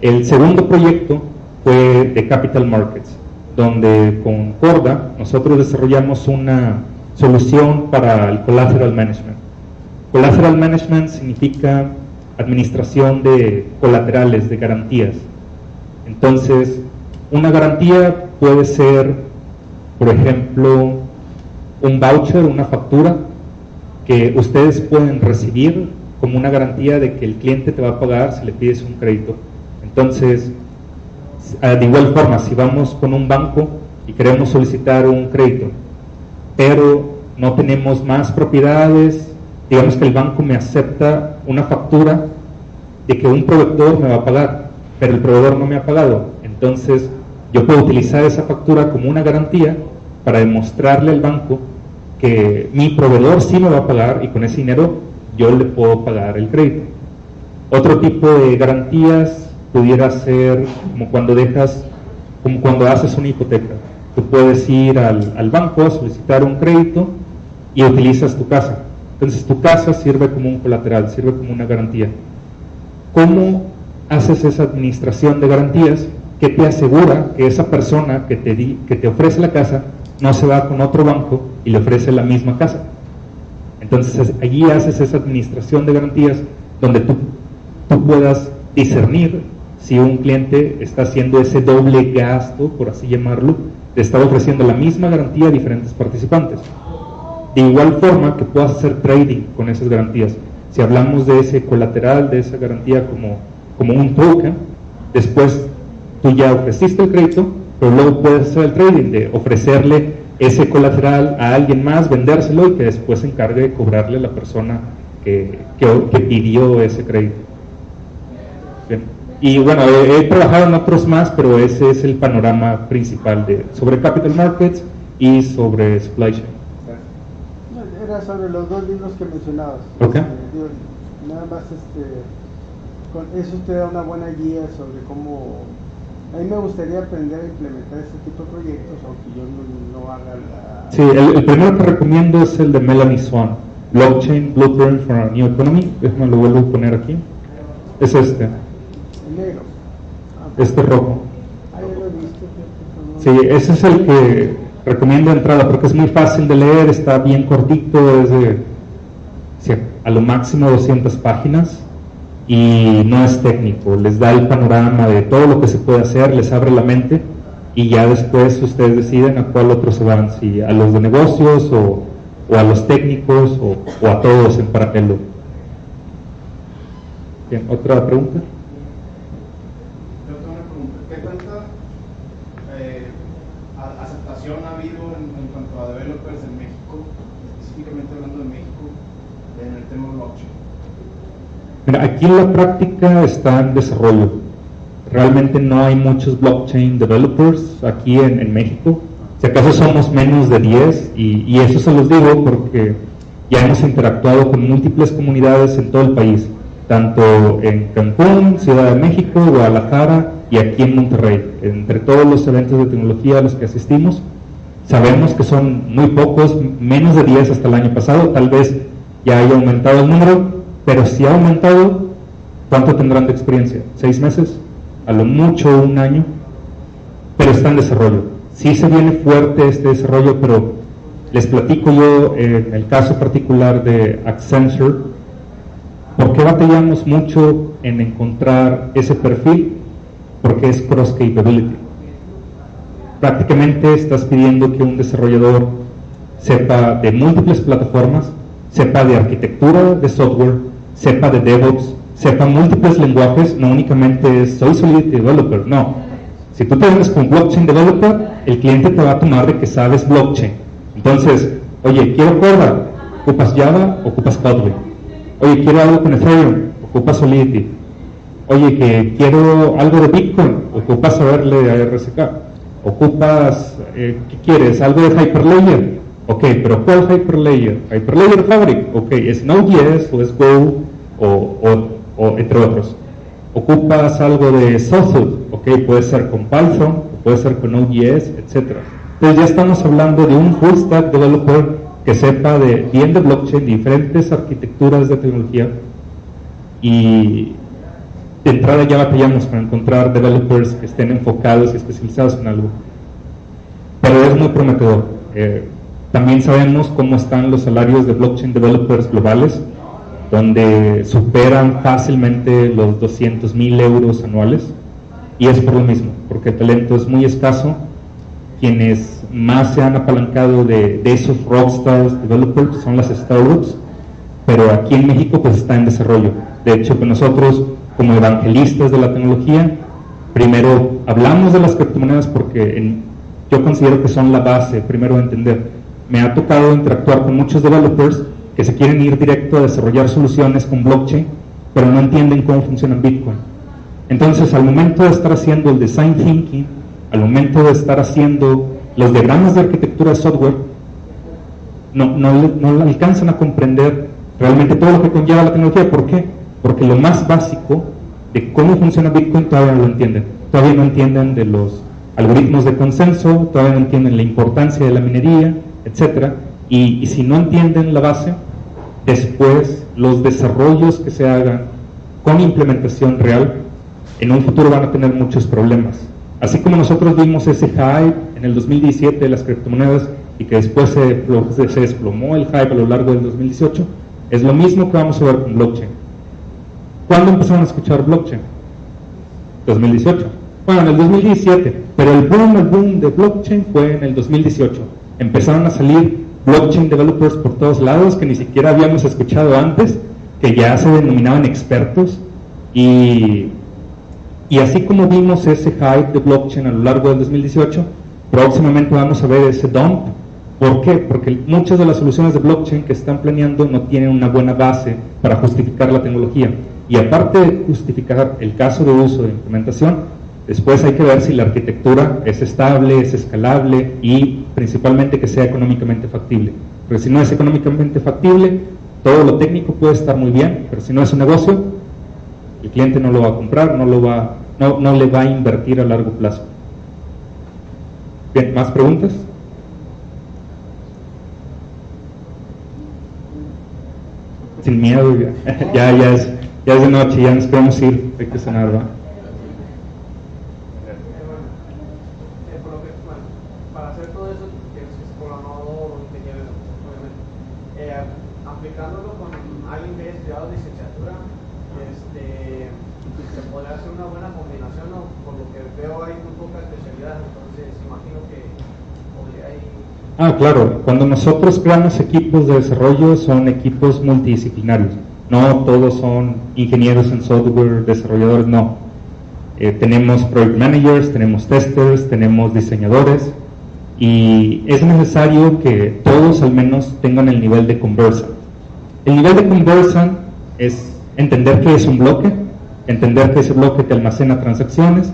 Speaker 12: El segundo proyecto fue de Capital Markets, donde con Corda nosotros desarrollamos una solución para el Collateral Management. Collateral Management significa administración de colaterales, de garantías. Entonces, una garantía puede ser, por ejemplo, un voucher, una factura que ustedes pueden recibir como una garantía de que el cliente te va a pagar si le pides un crédito. Entonces, de igual forma, si vamos con un banco y queremos solicitar un crédito, pero no tenemos más propiedades, digamos que el banco me acepta una factura de que un proveedor me va a pagar, pero el proveedor no me ha pagado. Entonces, yo puedo utilizar esa factura como una garantía para demostrarle al banco que mi proveedor sí me va a pagar y con ese dinero yo le puedo pagar el crédito. Otro tipo de garantías pudiera ser como cuando haces una hipoteca. Tú puedes ir al banco a solicitar un crédito y utilizas tu casa. Entonces tu casa sirve como un colateral, sirve como una garantía. ¿Cómo haces esa administración de garantías que te asegura que esa persona que te ofrece la casa no se va con otro banco y le ofrece la misma casa? Entonces allí haces esa administración de garantías donde tú puedas discernir si un cliente está haciendo ese doble gasto, por así llamarlo, de estar ofreciendo la misma garantía a diferentes participantes. De igual forma que puedas hacer trading con esas garantías. Si hablamos de ese colateral, de esa garantía como un token, después tú ya ofreciste el crédito, pero luego puedes hacer el trading de ofrecerle ese colateral a alguien más, vendérselo y que después se encargue de cobrarle a la persona que pidió ese crédito. Bien. Y bueno, he trabajado en otros más, pero ese es el panorama principal sobre Capital Markets y sobre Supply Chain.
Speaker 3: Era sobre los 2 libros que mencionabas.
Speaker 12: Okay.
Speaker 3: Nada más con eso te da una buena guía sobre cómo. A mí me gustaría aprender a implementar este tipo de proyectos, aunque yo no haga la...
Speaker 12: Sí, el primero que recomiendo es el de Melanie Swan, Blockchain Blueprint for a New Economy. Déjame lo vuelvo a poner aquí. Es este.
Speaker 3: El negro.
Speaker 12: Este rojo.
Speaker 3: Ah, ya lo he visto.
Speaker 12: Sí, ese es el que recomiendo de entrada porque es muy fácil de leer, está bien cortito, es de a lo máximo 200 páginas y no es técnico, les da el panorama de todo lo que se puede hacer, les abre la mente y ya después ustedes deciden a cuál otro se van, si a los de negocios o a los técnicos o a todos en paralelo. Bien, ¿otra pregunta?
Speaker 9: Yo tengo una pregunta. ¿Qué tanta aceptación ha habido en cuanto a developers en México, específicamente hablando de México, en el tema blockchain?
Speaker 12: Mira, aquí la práctica está en desarrollo. Realmente no hay muchos blockchain developers aquí en México. Si acaso somos menos de 10, y eso se los digo porque ya hemos interactuado con múltiples comunidades en todo el país, tanto en Cancún, Ciudad de México, Guadalajara y aquí en Monterrey. Entre todos los eventos de tecnología a los que asistimos, sabemos que son muy pocos, menos de 10 hasta el año pasado. Tal vez ya haya aumentado el número, pero si ha aumentado, ¿cuánto tendrán de experiencia? ¿6 meses? A lo mucho 1 año, pero está en desarrollo. Sí se viene fuerte este desarrollo, pero les platico yo en el caso particular de Accenture, ¿por qué batallamos mucho en encontrar ese perfil? Porque es cross capability. Prácticamente estás pidiendo que un desarrollador sepa de múltiples plataformas, sepa de arquitectura de software, sepa de DevOps, sepa múltiples lenguajes. No únicamente es soy Solidity Developer, no. Si tú te vendes con Blockchain Developer, el cliente te va a tomar de que sabes blockchain. Entonces, oye, quiero Corda, ocupas Java, ocupas Kotlin. Oye, quiero algo con Ethereum, ocupas Solidity. Oye, que quiero algo de Bitcoin, ocupas saberle a RSK. Ocupas, ¿qué quieres? Algo de Hyperledger. Ok, pero ¿cuál Hyperledger? Hyperledger Fabric. Ok, ¿es Node.js o es Go o entre otros? Ocupas algo de Sawtooth. Ok, puede ser con Python, puede ser con Node.js, etc. Entonces ya estamos hablando de un full stack developer que sepa bien de blockchain, diferentes arquitecturas de tecnología, y de entrada ya batallamos para encontrar developers que estén enfocados y especializados en algo. Pero es muy prometedor. También sabemos cómo están los salarios de blockchain developers globales, donde superan fácilmente los 200,000 euros anuales, y es por lo mismo, porque el talento es muy escaso. Quienes más se han apalancado de esos rockstars developers son las startups, pero aquí en México pues está en desarrollo. De hecho, que nosotros como evangelistas de la tecnología, primero hablamos de las criptomonedas porque yo considero que son la base, primero de entender. Me ha tocado interactuar con muchos developers que se quieren ir directo a desarrollar soluciones con blockchain, pero no entienden cómo funciona Bitcoin. Entonces, al momento de estar haciendo el design thinking, al momento de estar haciendo los diagramas de arquitectura de software, no alcanzan a comprender realmente todo lo que conlleva la tecnología. ¿Por qué? Porque lo más básico de cómo funciona Bitcoin todavía no lo entienden. Todavía no entienden de los algoritmos de consenso, todavía no entienden la importancia de la minería, etc. Y si no entienden la base, después los desarrollos que se hagan con implementación real, en un futuro van a tener muchos problemas. Así como nosotros vimos ese hype en el 2017 de las criptomonedas y que después se desplomó el hype a lo largo del 2018, es lo mismo que vamos a ver con blockchain. ¿Cuándo empezaron a escuchar blockchain? 2018. Bueno, en el 2017, pero el boom de blockchain fue en el 2018. Empezaron a salir blockchain developers por todos lados que ni siquiera habíamos escuchado antes, que ya se denominaban expertos, y así como vimos ese hype de blockchain a lo largo del 2018, próximamente vamos a ver ese dump. ¿Por qué? Porque muchas de las soluciones de blockchain que están planeando no tienen una buena base para justificar la tecnología. Y aparte de justificar el caso de uso de implementación, después hay que ver si la arquitectura es estable, es escalable y principalmente que sea económicamente factible. Porque si no es económicamente factible, todo lo técnico puede estar muy bien, pero si no es un negocio, el cliente no lo va a comprar, no le va a invertir a largo plazo. Bien, ¿más preguntas? Sin miedo, ya es de noche, ya nos queremos ir, hay que cenar, ¿verdad?
Speaker 7: Para hacer todo eso tienes que ser programador o ingeniero, obviamente. Aplicándolo con alguien que haya estudiado licenciatura, se podría hacer una buena combinación, ¿no? Por lo que veo hay muy poca especialidad, entonces imagino que podría ir.
Speaker 12: Claro, cuando nosotros creamos equipos de desarrollo son equipos multidisciplinarios, no todos son ingenieros en software, desarrolladores, no. Tenemos project managers, tenemos testers, tenemos diseñadores, y es necesario que todos al menos tengan el nivel de conversant. El nivel de conversant es entender qué es un bloque, entender que ese bloque te almacena transacciones,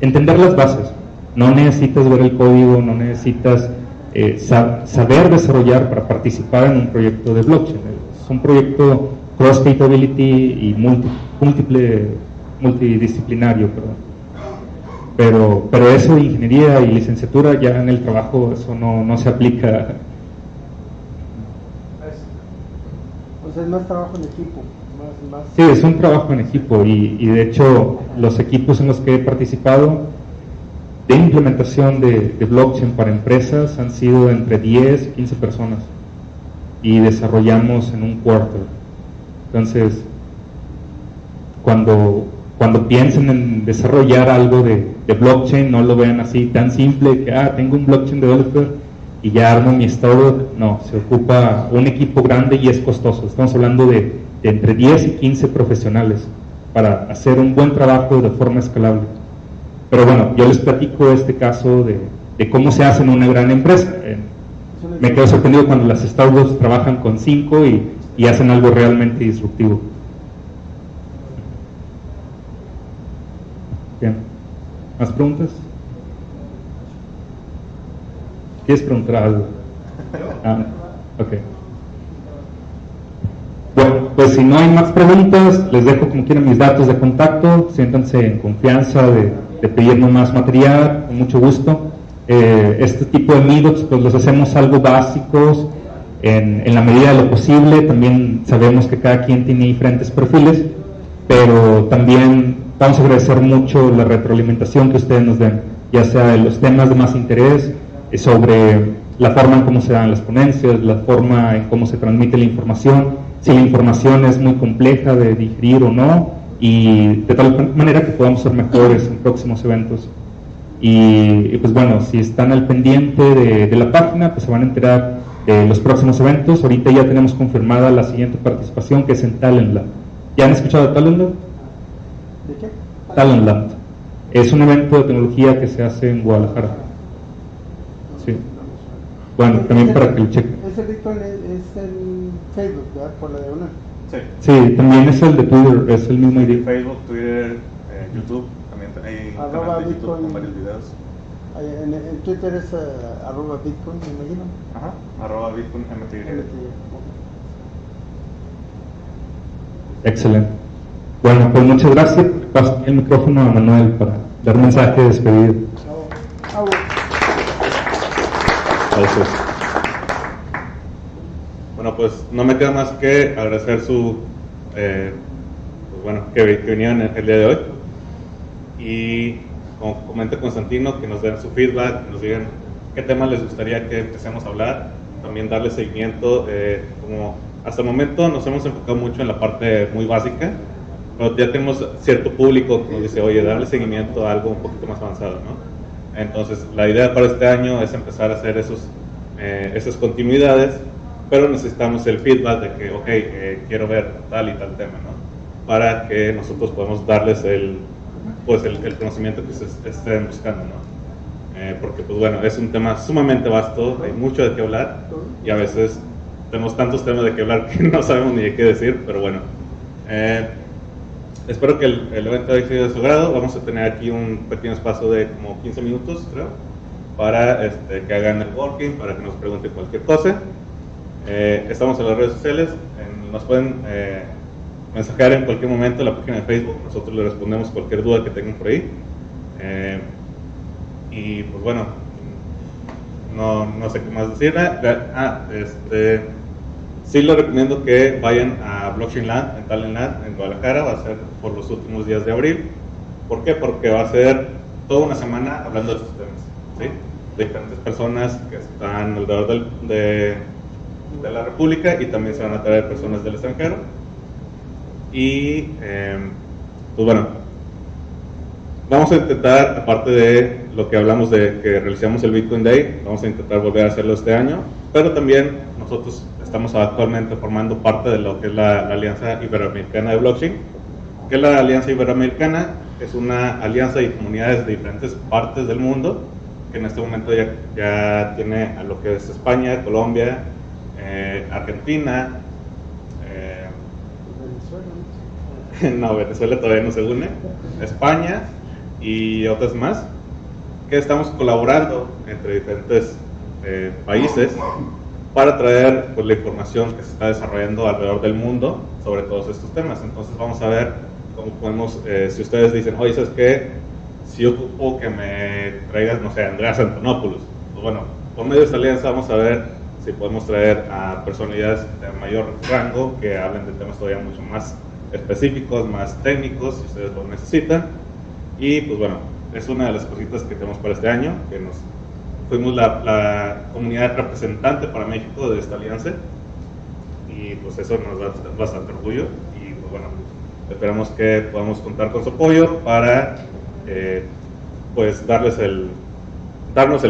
Speaker 12: entender las bases. No necesitas ver el código, no necesitas saber desarrollar para participar en un proyecto de blockchain. Es un proyecto cross-capability y multidisciplinario, perdón. Pero eso de ingeniería y licenciatura ya en el trabajo eso no se aplica.
Speaker 3: O sea, es más trabajo en equipo. Más...
Speaker 12: Sí, es un trabajo en equipo y de hecho los equipos en los que he participado de implementación de blockchain para empresas han sido entre 10 y 15 personas y desarrollamos en un quarter. Entonces, cuando piensen en desarrollar algo de blockchain, no lo vean así tan simple que tengo un blockchain developer y ya armo mi startup. No, se ocupa un equipo grande y es costoso. Estamos hablando de entre 10 y 15 profesionales para hacer un buen trabajo de forma escalable. Pero bueno, yo les platico este caso de cómo se hace en una gran empresa. Me quedo sorprendido cuando las startups trabajan con 5 y hacen algo realmente disruptivo. Bien. ¿Más preguntas? ¿Quieres preguntar algo? Ok. Bueno, pues si no hay más preguntas, les dejo como quieran mis datos de contacto. Siéntanse en confianza de pedirme más material, con mucho gusto. Este tipo de meetups pues los hacemos algo básicos en la medida de lo posible. También sabemos que cada quien tiene diferentes perfiles, pero también vamos a agradecer mucho la retroalimentación que ustedes nos den, ya sea de los temas de más interés, sobre la forma en cómo se dan las ponencias, la forma en cómo se transmite la información, si la información es muy compleja de digerir o no, y de tal manera que podamos ser mejores en próximos eventos. Y pues bueno, si están al pendiente de la página, pues se van a enterar de los próximos eventos. Ahorita ya tenemos confirmada la siguiente participación, que es en Talent Lab. ¿Ya han escuchado de Talent Lab?
Speaker 3: ¿De qué?
Speaker 12: Talent Lab. Es un evento de tecnología que se hace en Guadalajara. Sí. Bueno, también para que lo chequen.
Speaker 3: Ese Bitcoin es el Facebook, ¿verdad? Por la diagonal.
Speaker 1: Sí.
Speaker 12: Sí, también es el de Twitter, es el mismo ID.
Speaker 1: Facebook, Twitter, YouTube, también hay
Speaker 3: Arroba
Speaker 1: canal de YouTube
Speaker 3: Bitcoin.
Speaker 1: con varios videos.
Speaker 3: En Twitter es arroba Bitcoin, me imagino.
Speaker 1: Ajá, arroba Bitcoin MTY.
Speaker 12: Excelente. Bueno, pues muchas gracias. Paso el micrófono a Manuel para dar mensaje de despedida.
Speaker 1: Gracias. Bueno, pues no me queda más que agradecer pues bueno, que vinieron el día de hoy. Y como comenta Constantino, que nos den su feedback, que nos digan qué temas les gustaría que empecemos a hablar. También darle seguimiento. Como hasta el momento nos hemos enfocado mucho en la parte muy básica, pero ya tenemos cierto público que nos dice, oye, darle seguimiento a algo un poquito más avanzado, ¿no? Entonces, la idea para este año es empezar a hacer esas continuidades, pero necesitamos el feedback de que, ok, quiero ver tal y tal tema, ¿no? Para que nosotros podamos darles el conocimiento que estén buscando, ¿no? Porque, pues bueno, es un tema sumamente vasto, hay mucho de qué hablar y a veces tenemos tantos temas de qué hablar que no sabemos ni de qué decir, pero bueno. Espero que el evento haya sido de su agrado. Vamos a tener aquí un pequeño espacio de como 15 minutos, creo, para que hagan networking, para que nos pregunten cualquier cosa. Estamos en las redes sociales, nos pueden mensajear en cualquier momento en la página de Facebook. Nosotros les respondemos cualquier duda que tengan por ahí. Y pues bueno, no sé qué más decir. Sí les recomiendo que vayan a Blockchain Land, en Talent Land, en Guadalajara. Va a ser por los últimos días de abril. ¿Por qué? Porque va a ser toda una semana hablando de estos temas, ¿sí? De diferentes personas que están alrededor de la República, y también se van a traer personas del extranjero. Y pues bueno, vamos a intentar, aparte de lo que hablamos de que realizamos el Bitcoin Day, vamos a intentar volver a hacerlo este año, pero también nosotros estamos actualmente formando parte de lo que es la Alianza Iberoamericana de Blockchain. ¿Qué es la Alianza Iberoamericana? Es una alianza de comunidades de diferentes partes del mundo, que en este momento ya tiene a lo que es España, Colombia, Argentina, No, Venezuela todavía no se une. España y otras más, que estamos colaborando entre diferentes países para traer pues, la información que se está desarrollando alrededor del mundo sobre todos estos temas. Entonces vamos a ver cómo podemos, si ustedes dicen, oye, ¿sabes qué? Si yo ocupo que me traigas, no sé, Andreas Antonopoulos, pues bueno, por medio de esta alianza vamos a ver si podemos traer a personalidades de mayor rango que hablen de temas todavía mucho más específicos, más técnicos, si ustedes lo necesitan. Y pues bueno, es una de las cositas que tenemos para este año, que fuimos la comunidad representante para México de esta alianza, y pues eso nos da bastante orgullo, y pues bueno, esperamos que podamos contar con su apoyo para pues darnos el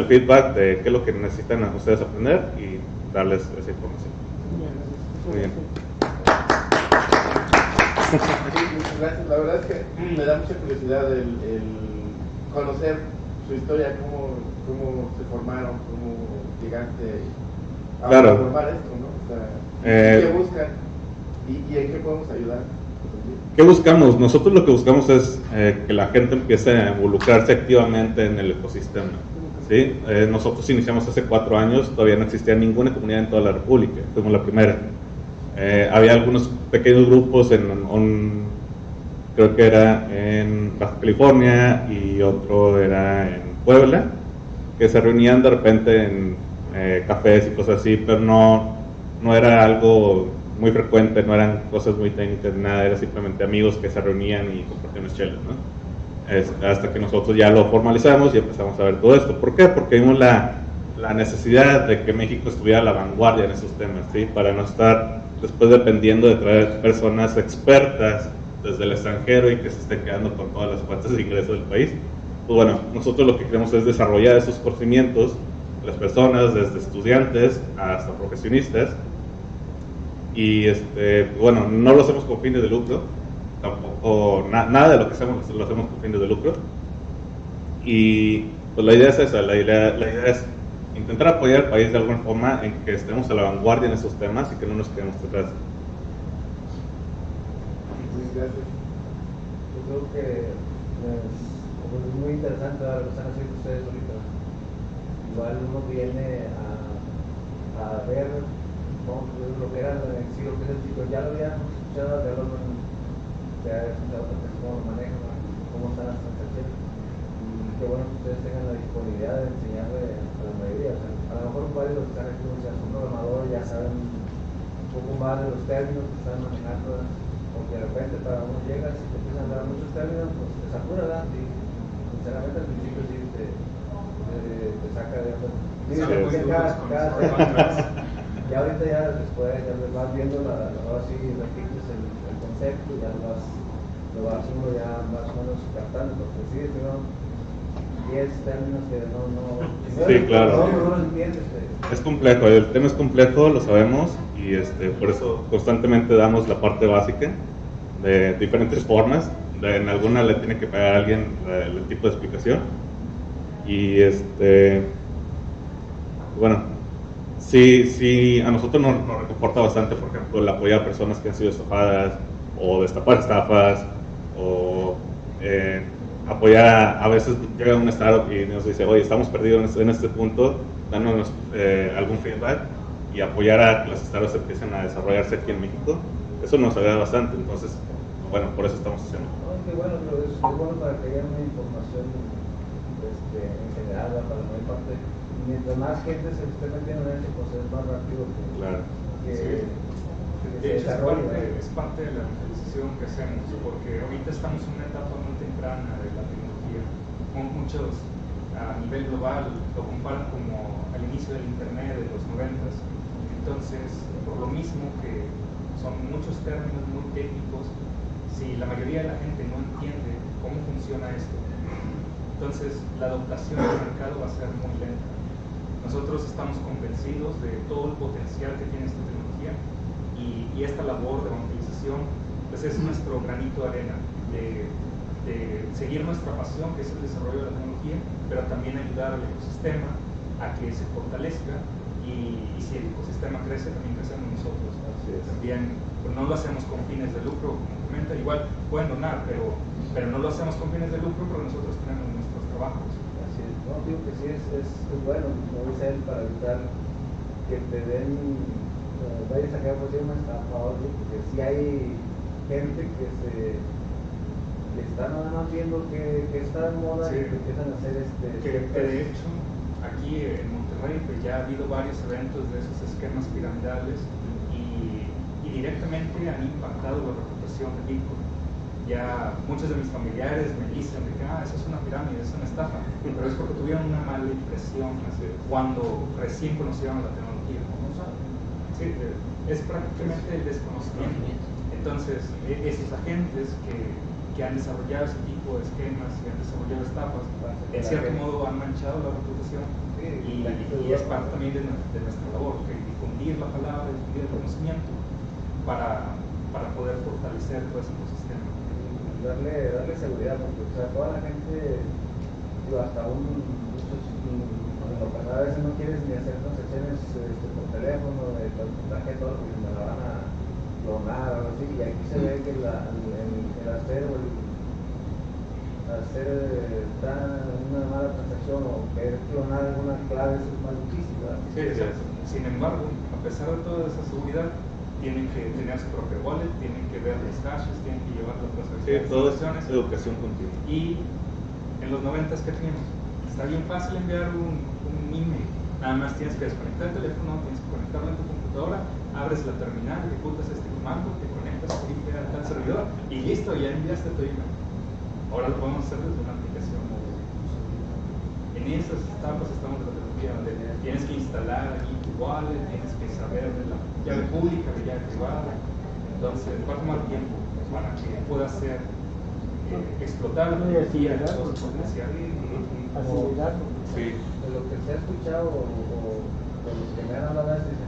Speaker 1: feedback de qué es lo que necesitan ustedes aprender y darles esa información. Muy bien.
Speaker 13: Muchas gracias. La verdad es que me da mucha curiosidad el conocer su historia, cómo se formaron, cómo llegaste a formar esto, ¿no? O sea, ¿qué buscan y en qué podemos ayudar?
Speaker 1: ¿Qué buscamos? Nosotros lo que buscamos es que la gente empiece a involucrarse activamente en el ecosistema. ¿Sí? Nosotros iniciamos hace 4 años, todavía no existía ninguna comunidad en toda la República, fuimos la primera. Había algunos pequeños grupos, creo que era en Baja California y otro era en Puebla, que se reunían de repente en cafés y cosas así, pero no era algo muy frecuente, no eran cosas muy técnicas, nada, era simplemente amigos que se reunían y compartían unas chelas, ¿no? Hasta que nosotros ya lo formalizamos y empezamos a ver todo esto. ¿Por qué? Porque vimos la necesidad de que México estuviera a la vanguardia en esos temas, ¿sí? Para no estar después dependiendo de traer personas expertas desde el extranjero y que se estén quedando con todas las fuentes de ingreso del país. Pues bueno, nosotros lo que queremos es desarrollar esos conocimientos de las personas, desde estudiantes hasta profesionistas, y bueno, no lo hacemos con fines de lucro, tampoco, nada de lo que hacemos lo hacemos con fines de lucro, y pues la idea es esa, la idea es intentar apoyar al país de alguna forma en que estemos a la vanguardia en esos temas y que no nos quedemos atrás.
Speaker 13: Gracias.
Speaker 14: Yo creo que es muy interesante lo que están haciendo ustedes ahorita. Igual uno viene a ver lo que era en sí, lo que es el ciclo. Ya lo habíamos escuchado, ya he escuchado otras personas cómo lo manejan, cómo están las transacciones. Y qué bueno que ustedes tengan la disponibilidad de enseñarle a la mayoría. O sea, a lo mejor varios de los que están aquí, ya son programadores, ya saben un poco más de los términos que están manejando, porque de repente para uno llegas y te empiezan a dar muchos términos, pues te satura, ¿verdad? Y sinceramente al principio sí te saca de onda. Y ahorita ya después ya vas viendo, ahora sí repites el concepto, ya lo vas uno ya más o menos captando, porque sí, tengo 10 términos que no
Speaker 1: sí, claro.
Speaker 14: No lo entiendes.
Speaker 1: Es complejo, el tema es complejo, lo sabemos, y por eso constantemente damos la parte básica de diferentes formas. En alguna le tiene que pagar a alguien el tipo de explicación, y bueno, sí, a nosotros nos reconforta bastante, por ejemplo, el apoyar a personas que han sido estafadas o destapar estafas, o apoyar a veces llega un startup y nos dice, oye, estamos perdidos en este punto, danos algún feedback, y apoyar a que las startups empiecen a desarrollarse aquí en México. Eso nos ayuda bastante, entonces, bueno, por eso estamos haciendo.
Speaker 14: Es bueno, pero es bueno para que haya una información en general, para la mayor parte. Mientras más gente se esté metiendo en eso, pues es más rápido que
Speaker 6: de hecho, es parte de la evangelización que hacemos, porque ahorita estamos en una etapa muy temprana de la tecnología. Muchos a nivel global lo comparan como al inicio del internet de los 90s. Entonces, por lo mismo que son muchos términos muy técnicos, si la mayoría de la gente no entiende cómo funciona esto, entonces la adoptación del mercado va a ser muy lenta. Nosotros estamos convencidos de todo el potencial que tiene esta tecnología, y esta labor de evangelización pues es nuestro granito de arena de seguir nuestra pasión, que es el desarrollo de la tecnología, pero también ayudar al ecosistema a que se fortalezca, y si el ecosistema crece, también crecemos nosotros.
Speaker 13: Así es.
Speaker 6: también pues, no lo hacemos con fines de lucro, como comenta, igual pueden donar, pero no lo hacemos con fines de lucro porque nosotros tenemos nuestros trabajos.
Speaker 14: Así es, no, digo que sí es bueno, como dice él, para evitar que te den, vayas a quedar por una estafa o algo, porque si hay gente que está nada más viendo que está de moda y que empiezan a hacer
Speaker 6: que de hecho aquí en Monterrey pues ya ha habido varios eventos de esos esquemas piramidales y directamente han impactado la reputación de Bitcoin. Ya muchos de mis familiares me dicen de que eso es una pirámide, es una estafa, pero es porque tuvieron una mala impresión cuando recién conocieron la tecnología. Sí, es prácticamente el desconocimiento. Entonces, esos agentes que han desarrollado ese tipo de esquemas y han desarrollado estafas, en cierto modo han manchado la reputación y es parte también de nuestra labor, que difundir la palabra, difundir el conocimiento para poder fortalecer todo ese ecosistema.
Speaker 14: Darle seguridad, porque o sea, toda la gente, hasta en lo que a veces no quieres ni hacer transacciones por teléfono, de tarjeta, porque me la van a clonar o algo así, y aquí se ve que el hacer una mala transacción o querer clonar alguna clave es más difícil, ¿verdad?
Speaker 6: Sí, exacto. Sin embargo, a pesar de toda esa seguridad, tienen que tener su propio wallet, tienen que ver los hashes, tienen que llevar las transacciones.
Speaker 1: Sí, todo es educación continua.
Speaker 6: Y en los 90s, ¿qué teníamos? Está bien fácil enviar un email. Nada más tienes que desconectar el teléfono, tienes que conectarlo en tu computadora, abres la terminal, ejecutas este comando, te conectas por IP a tal servidor y listo, ya enviaste tu email. Ahora lo podemos hacer desde una aplicación móvil. En esas etapas estamos de la tecnología donde tienes que instalar aquí tu wallet, tienes que saber de la llave pública, de llave privada. Entonces va a tomar tiempo para que pueda ser explotar la tecnología de todo su potencial.
Speaker 14: Sí. De lo que se ha escuchado o de los que me han hablado es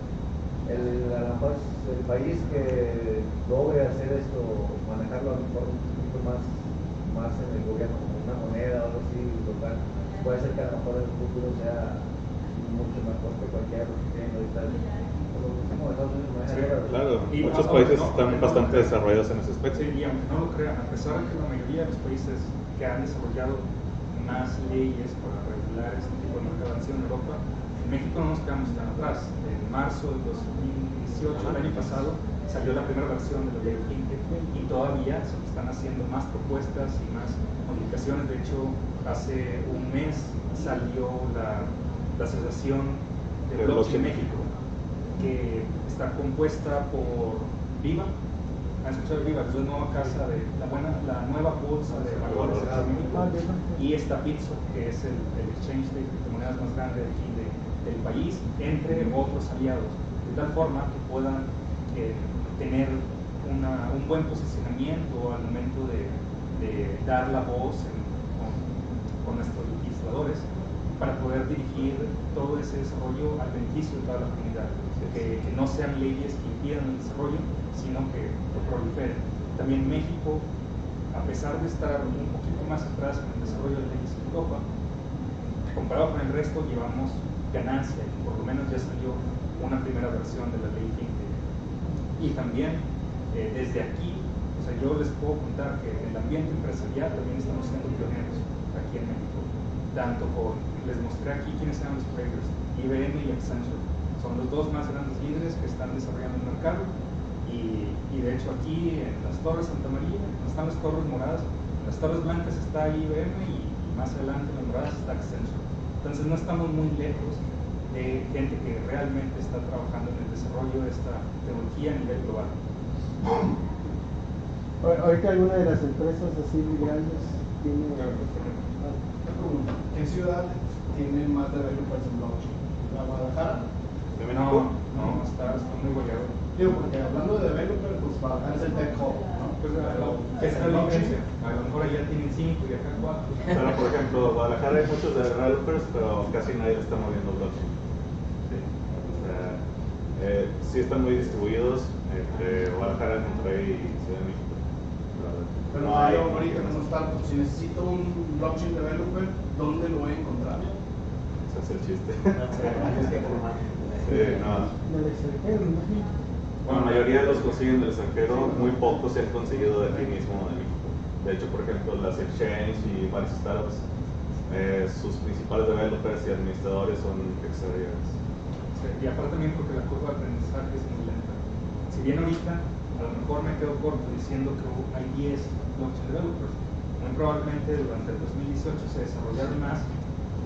Speaker 14: a lo mejor el país que logre hacer esto, manejarlo a lo mejor un poquito más en el gobierno como una moneda o algo así local, puede ser que a lo mejor en el futuro sea mucho mejor que cualquier otro que tiene ahorita.
Speaker 1: Sí, claro, muchos países están bastante desarrollados en ese aspecto.
Speaker 6: Sí, y aunque no lo crean, a pesar de que la mayoría de los países que han desarrollado más leyes para regular este tipo de mercadeo en Europa, en México no nos quedamos tan atrás. En marzo del 2018, el año pasado, salió la primera versión de la ley FinTech y todavía se están haciendo más propuestas y más modificaciones. De hecho, hace un mes salió la Asociación de Blockchain México, que está compuesta por Viva. ¿Han escuchado de Viva? Es la nueva casa de la nueva bolsa de valores de México, y está Bitso, que es el exchange de criptomonedas más grande de aquí del país, entre otros aliados, de tal forma que puedan tener un buen posicionamiento al momento de dar la voz con nuestros legisladores para poder dirigir todo ese desarrollo al beneficio de toda la comunidad, que no sean leyes que impidan el desarrollo, sino que lo proliferen. También México, a pesar de estar un poquito más atrás en el desarrollo de leyes en Europa, comparado con el resto, llevamos ganancia, y por lo menos ya salió una primera versión de la ley FinTech. Y también, desde aquí, o sea, yo les puedo contar que en el ambiente empresarial también estamos siendo pioneros aquí en México, tanto les mostré aquí quiénes eran los players, IBM y Accenture, son los dos más grandes líderes que están desarrollando el mercado, y de hecho aquí en las Torres Santa María están las torres moradas, en las torres blancas está IBM y más adelante en las moradas está Accenture. Entonces no estamos muy lejos de gente que realmente está trabajando en el desarrollo de esta tecnología a nivel global.
Speaker 3: Ahorita alguna de las empresas así grandes tiene...
Speaker 9: ¿Qué ciudad tiene más developers en blockchain? ¿La Guadalajara?
Speaker 6: No, está muy variado.
Speaker 9: Digo, porque hablando de developers, pues Guadalajara es el tech hub, ¿no?
Speaker 6: Pues esa es la diferencia. A lo mejor allá tienen 5 y acá 4.
Speaker 1: Pero por ejemplo, Guadalajara hay muchos developers, pero casi nadie le está moviendo blockchain. Sí. O sea, sí están muy distribuidos entre Guadalajara, Monterrey y Ciudad de México.
Speaker 9: Pero no hay ahorita como tal, pues, si necesito un blockchain developer, ¿dónde lo voy a encontrar?
Speaker 1: Ese es el chiste.
Speaker 3: No.
Speaker 1: Sí, no. Bueno, la mayoría los consiguen del extranjero, muy pocos se han conseguido de aquí mismo de México. De hecho, por ejemplo, las exchange y varias startups, sus principales developers y administradores son extranjeros.
Speaker 6: Sí, y aparte también porque la curva de aprendizaje es muy lenta. Si bien ahorita a lo mejor me quedo corto diciendo que hay 10 blockchain developers, muy probablemente durante el 2018 se desarrollaron más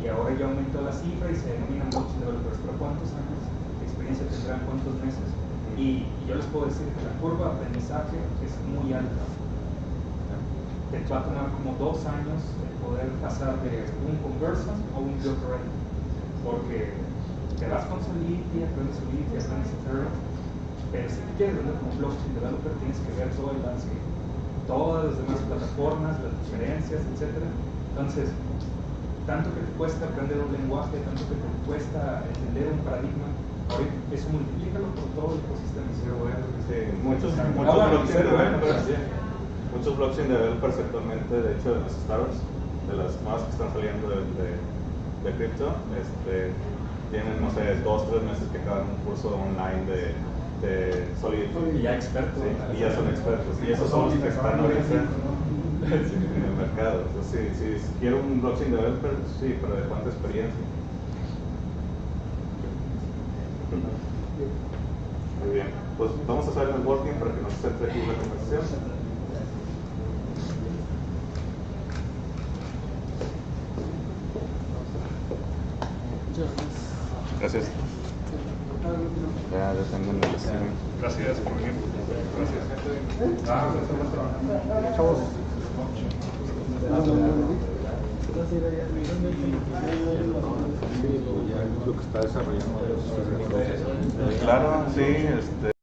Speaker 6: y ahora ya aumentó la cifra y se denominan blockchain developers. Pero ¿cuántos años de experiencia tendrán? ¿Cuántos meses? Y yo les puedo decir que la curva de aprendizaje es muy alta. Te va a tomar como 2 años el poder pasar de un conversion a un build rate, porque te vas con Solidity, aprendes Ethereum, pero si tú quieres vender como blockchain developer tienes que ver todo el landscape, todas las demás plataformas, las diferencias, etc. Entonces, tanto que te cuesta aprender un lenguaje, tanto que te cuesta entender un paradigma, ahorita eso multiplícalo por todo el ecosistema.
Speaker 1: Sí, muchos blockchain developers actualmente, de hecho, de las startups, de las nuevas que están saliendo de cripto, tienen, no sé, 2 o 3 meses que acaban un curso online de Solidity.
Speaker 6: Y ya expertos.
Speaker 1: Sí, y ya son expertos. Y esos son los que están ahorita en el mercado. Entonces, si quiero un blockchain developer, sí, pero ¿de cuánta experiencia? Muy bien. Pues vamos a hacer el networking para que nos centre aquí la conversación. Gracias. Ya tengo un
Speaker 6: Gracias por venir. Gracias.
Speaker 10: Chavos.
Speaker 1: Lo que está desarrollando. Claro, sí.